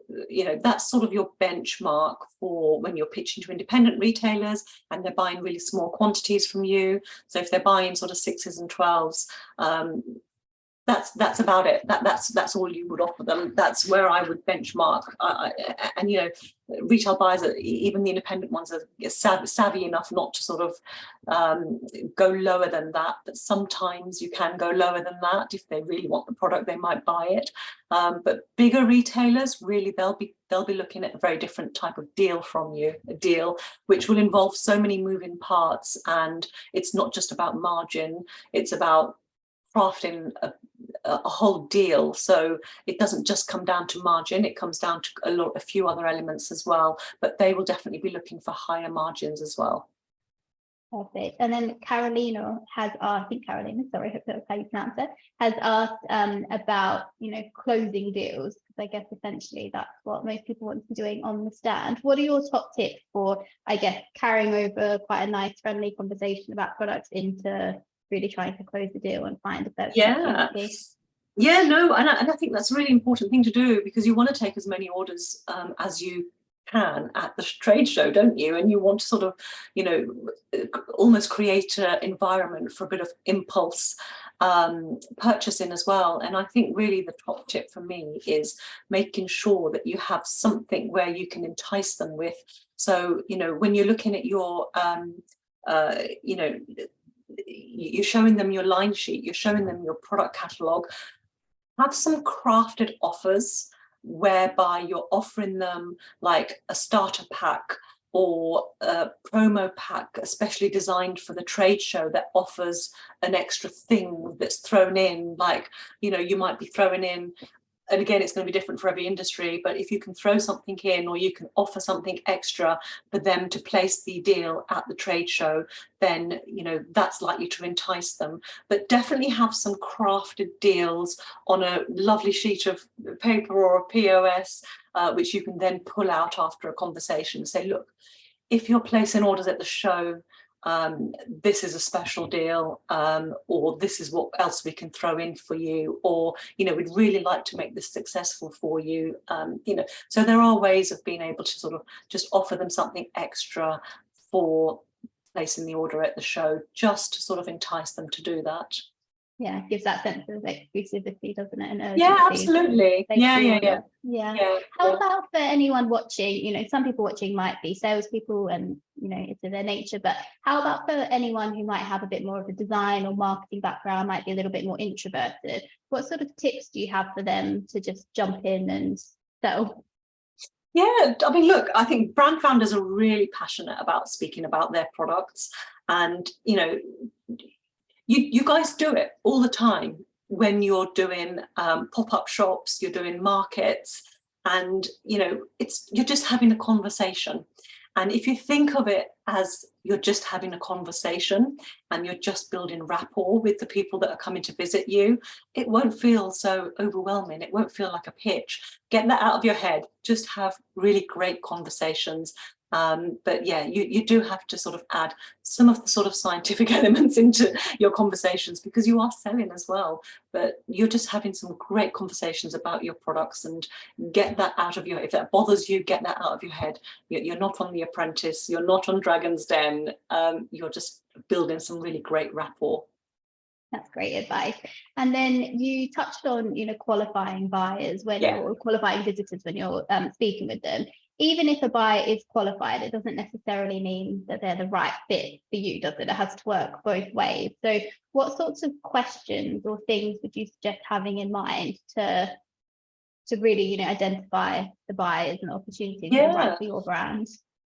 that's sort of your benchmark for when you're pitching to independent retailers and they're buying really small quantities from you. So if they're buying sort of 6s and 12s, that's about it. That's all you would offer them. That's where I would benchmark. And you know, retail buyers, even the independent ones, are savvy enough not to sort of go lower than that. But sometimes you can go lower than that if they really want the product. They might buy it. But bigger retailers, really, they'll be looking at a very different type of deal from you. A deal which will involve so many moving parts, and it's not just about margin. It's about crafting a whole deal. So it doesn't just come down to margin, it comes down to a few other elements as well, but they will definitely be looking for higher margins as well. Perfect. And then Carolina has asked, I think Carolina, sorry, I hope that's how you pronounce it, has asked about, you know, closing deals, because I guess essentially that's what most people want to be doing on the stand. What are your top tips for, I guess, carrying over quite a nice friendly conversation about products into really trying to close the deal and find a better opportunity? Yeah, no, and I think that's a really important thing to do, because you want to take as many orders as you can at the trade show, don't you? And you want to sort of, you know, almost create an environment for a bit of impulse purchasing as well. And I think really the top tip for me is making sure that you have something where you can entice them with. So, you know, when you're looking at your, you know, you're showing them your line sheet, you're showing them your product catalogue, have some crafted offers whereby you're offering them like a starter pack or a promo pack especially designed for the trade show that offers an extra thing that's thrown in. Like, you know, you might be throwing in, and again, it's going to be different for every industry, but if you can throw something in or you can offer something extra for them to place the deal at the trade show, then, you know, that's likely to entice them. But definitely have some crafted deals on a lovely sheet of paper or a POS, which you can then pull out after a conversation and say, look, if you're placing orders at the show, this is a special deal, or this is what else we can throw in for you, or, you know, we'd really like to make this successful for you. You know, so there are ways of being able to sort of just offer them something extra for placing the order at the show, just to sort of entice them to do that. Yeah, gives that sense of exclusivity, doesn't it? And urgency. Yeah, absolutely. Yeah. How about for anyone watching, you know, some people watching might be salespeople and, you know, it's in their nature, but how about for anyone who might have a bit more of a design or marketing background, might be a little bit more introverted? What sort of tips do you have for them to just jump in and sell? Yeah, I mean, look, I think brand founders are really passionate about speaking about their products, and, you know, you guys do it all the time when you're doing pop-up shops, you're doing markets, and, you know, you're just having a conversation. And if you think of it as you're just having a conversation and you're just building rapport with the people that are coming to visit you, it won't feel so overwhelming. It won't feel like a pitch. Get that out of your head. Just have really great conversations. But yeah, you do have to sort of add some of the sort of scientific elements into your conversations, because you are selling as well, but you're just having some great conversations about your products, and get that out of your, if that bothers you, get that out of your head. You're not on The Apprentice, you're not on Dragon's Den, you're just building some really great rapport. That's great advice. And then you touched on, you know, qualifying buyers when you're qualifying visitors when you're speaking with them. Even if a buyer is qualified, it doesn't necessarily mean that they're the right fit for you, does it? It has to work both ways. So what sorts of questions or things would you suggest having in mind to really, you know, identify the buyers and opportunities that are right for your brand?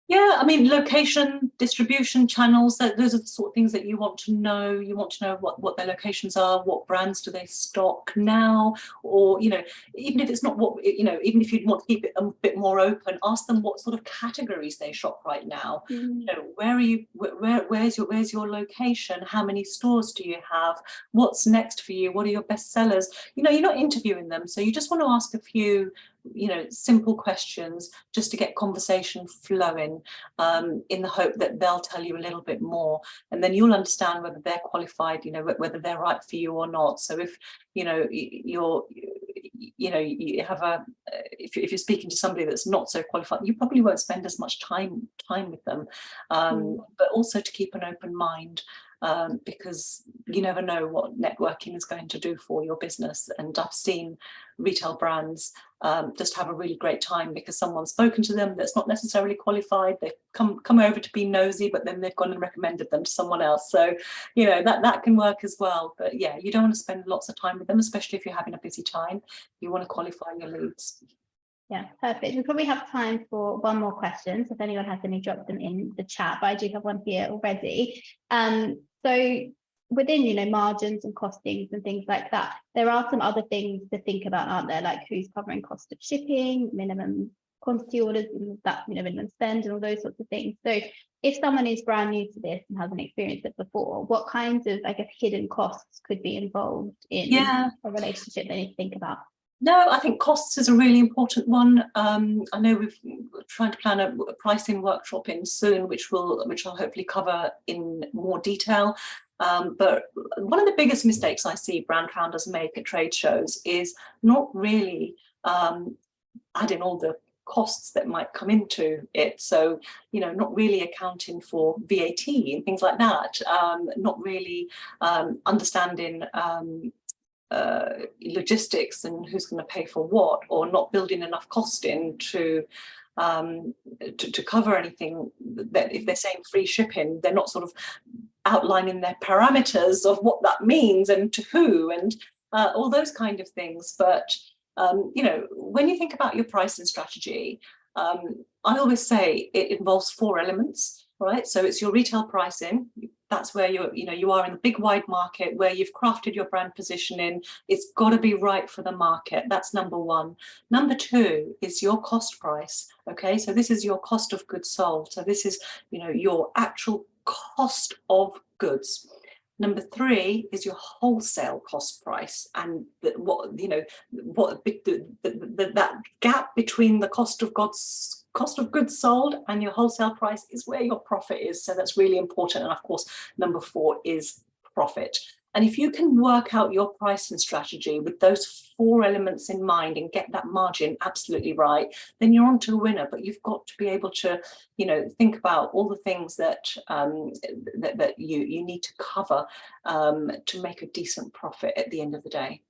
Yeah, I mean, location, distribution channels, those are the sort of things that you want to know. You want to know what their locations are, what brands do they stock now, or, you know, even if it's not what, you know, even if you'd want to keep it a bit more open, ask them what sort of categories they shop right now. You know, where are you, where's your location? How many stores do you have? What's next for you? What are your best sellers? You know, you're not interviewing them, so you just want to ask a few, you know, simple questions just to get conversation flowing, in the hope that they'll tell you a little bit more, and then you'll understand whether they're qualified, you know, whether they're right for you or not. So if, you know, you have a, if you're speaking to somebody that's not so qualified, you probably won't spend as much time with them, but also to keep an open mind. because you never know what networking is going to do for your business. And I've seen retail brands just have a really great time because someone's spoken to them that's not necessarily qualified. They've come over to be nosy, but then they've gone and recommended them to someone else. So, you know, that can work as well. But yeah, you don't want to spend lots of time with them, especially if you're having a busy time. You want to qualify your leads. Yeah, perfect. We probably have time for one more question. So if anyone has any, drop them in the chat, but I do have one here already. So within, you know, margins and costings and things like that, there are some other things to think about, aren't there? Like who's covering cost of shipping, minimum quantity orders, and that, you know, minimum spend and all those sorts of things. So if someone is brand new to this and hasn't experienced it before, what kinds of, I guess, hidden costs could be involved in a relationship they need to think about? No, I think costs is a really important one. I know we're trying to plan a pricing workshop in soon, which I'll hopefully cover in more detail. But one of the biggest mistakes I see brand founders make at trade shows is not really adding all the costs that might come into it. So, you know, not really accounting for VAT and things like that, not really understanding logistics and who's going to pay for what, or not building enough cost in to cover anything. That if they're saying free shipping, they're not sort of outlining their parameters of what that means and to who, and all those kind of things. But you know, when you think about your pricing strategy, I always say it involves 4 elements, right? So it's your retail pricing. That's where you are in the big wide market where you've crafted your brand positioning. It's got to be right for the market. That's number 1. Number 2 is your cost price. Okay, so this is your cost of goods sold. So this is, you know, your actual cost of goods. Number 3 is your wholesale cost price, and that gap between the cost of goods sold and your wholesale price is where your profit is. So that's really important. And of course, number 4 is profit. And if you can work out your pricing strategy with those 4 elements in mind and get that margin absolutely right, then you're on to a winner. But you've got to be able to, you know, think about all the things that that you need to cover to make a decent profit at the end of the day.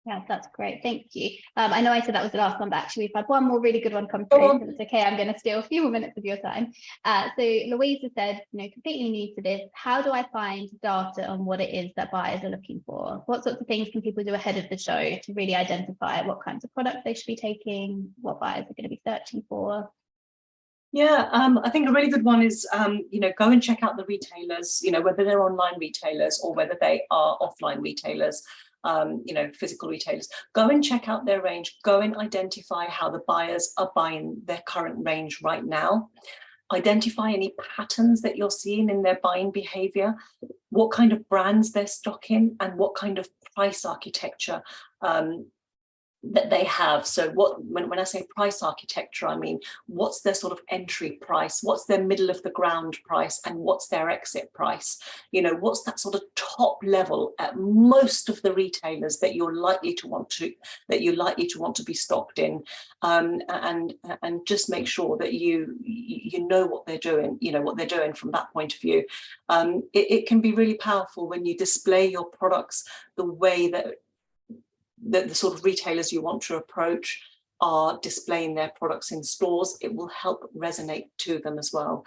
Yeah, that's great. Thank you. I know I said that was the last one, but actually we've had one more really good one come through. So it's okay. I'm going to steal a few more minutes of your time. So Louisa said, you know, completely new to this. How do I find data on what it is that buyers are looking for? What sorts of things can people do ahead of the show to really identify what kinds of products they should be taking, what buyers are going to be searching for? Yeah, I think a really good one is, you know, go and check out the retailers, you know, whether they're online retailers or whether they are offline retailers. You know, physical retailers. Go and check out their range. Go and identify how the buyers are buying their current range right now. Identify any patterns that you're seeing in their buying behavior, what kind of brands they're stocking, and what kind of price architecture that they have. So when I say price architecture, I mean, what's their sort of entry price, what's their middle of the ground price, and what's their exit price? You know, what's that sort of top level at most of the retailers that you're likely to want to be stocked in, and just make sure that you know what they're doing, you know, what they're doing from that point of view. It can be really powerful when you display your products the way that the sort of retailers you want to approach are displaying their products in stores. It will help resonate to them as well.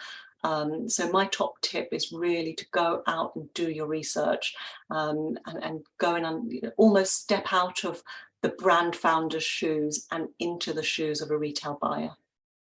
So my top tip is really to go out and do your research, and go and almost step out of the brand founder's shoes and into the shoes of a retail buyer.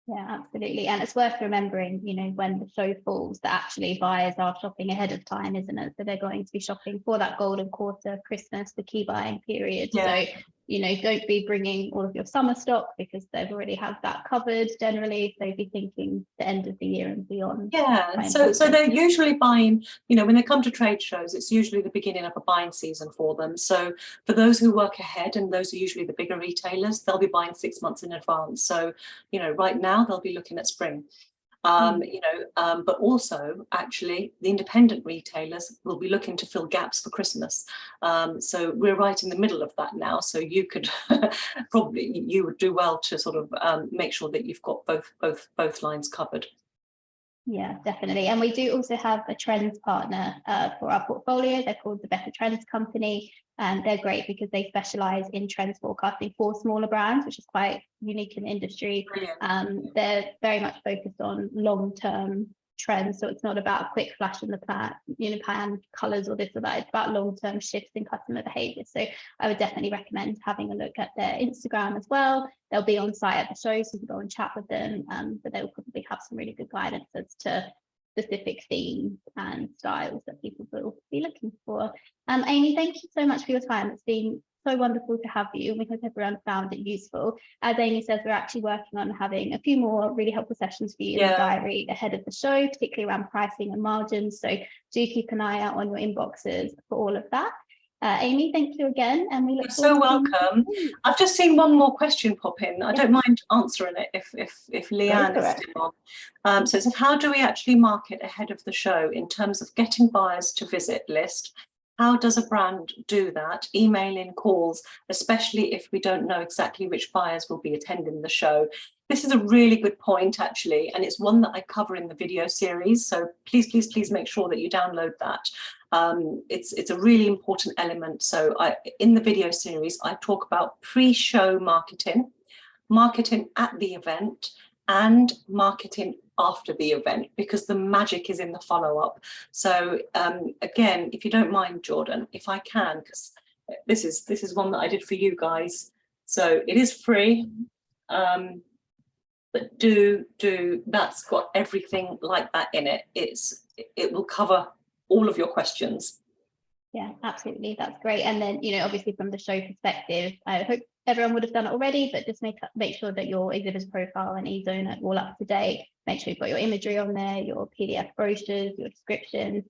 Yeah, absolutely. And it's worth remembering, you know, when the show falls, that actually buyers are shopping ahead of time, isn't it? So they're going to be shopping for that golden quarter, Christmas, the key buying period. Yeah. So, you know, don't be bringing all of your summer stock because they've already have that covered generally. So be thinking the end of the year and beyond. Yeah, so they're usually buying, you know, when they come to trade shows, it's usually the beginning of a buying season for them. So for those who work ahead, and those are usually the bigger retailers, they'll be buying 6 months in advance. So, you know, right now they'll be looking at spring. You know, but also actually the independent retailers will be looking to fill gaps for Christmas. So we're right in the middle of that now. So you could you would do well to sort of make sure that you've got both lines covered. Yeah, definitely. And we do also have a trends partner for our portfolio. They're called the Better Trends Company. And they're great because they specialize in trends forecasting for smaller brands, which is quite unique in the industry. They're very much focused on long-term trends. So it's not about a quick flash in the pan colors or this or that. It's about long-term shifts in customer behavior. So I would definitely recommend having a look at their Instagram as well. They'll be on site at the show, so you can go and chat with them, but they'll probably have some really good guidance as to specific themes and styles that people will be looking for. Amy, thank you so much for your time. It's been so wonderful to have you, and we hope everyone found it useful. As Amy says, we're actually working on having a few more really helpful sessions for you in the diary ahead of the show, particularly around pricing and margins. So do keep an eye out on your inboxes for all of that. Amy, thank you again, and we look You're so welcome. I've just seen one more question pop in. I don't mind answering it if Leanne is still on. So it says, how do we actually market ahead of the show in terms of getting buyers to visit list? How does a brand do that? Emailing, calls, especially if we don't know exactly which buyers will be attending the show. This is a really good point, actually, and it's one that I cover in the video series. So please, please, please make sure that you download that. It's a really important element. So in the video series, I talk about pre-show marketing, marketing at the event, and marketing after the event, because the magic is in the follow-up. So again, if you don't mind, Jordan, if I can, because this is one that I did for you guys. So it is free, but that's got everything like that in it. It will cover all of your questions. Yeah, absolutely. That's great. And then, obviously from the show perspective, I hope everyone would have done it already, but just make sure that your exhibitors profile and e-zone are all up to date. Make sure you've got your imagery on there, your PDF brochures, your descriptions,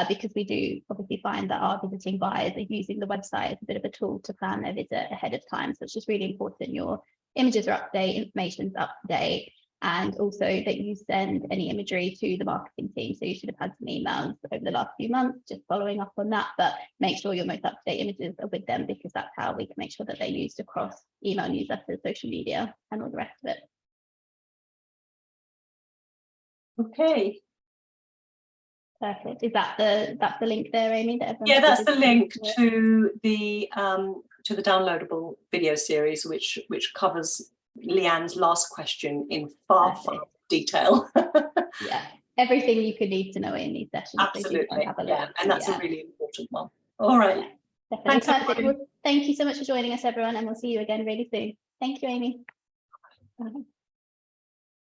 because we do obviously find that our visiting buyers are using the website as a bit of a tool to plan their visit ahead of time. So it's just really important your images are up to date, information's up to date, and also that you send any imagery to the marketing team. So you should have had some emails over the last few months just following up on that, but make sure your most up-to-date images are with them, because that's how we can make sure that they're used across email, newsletters, social media, and all the rest of it. Okay. Perfect. Is that the link there, Amy? Yeah, that's the link to the downloadable video series, which covers Leanne's last question in far detail. Yeah, everything you could need to know in these sessions. Absolutely. So and that's a really important one. All right. Yeah, definitely. Perfect. Well, thank you so much for joining us, everyone, and we'll see you again really soon. Thank you, Amy. Bye.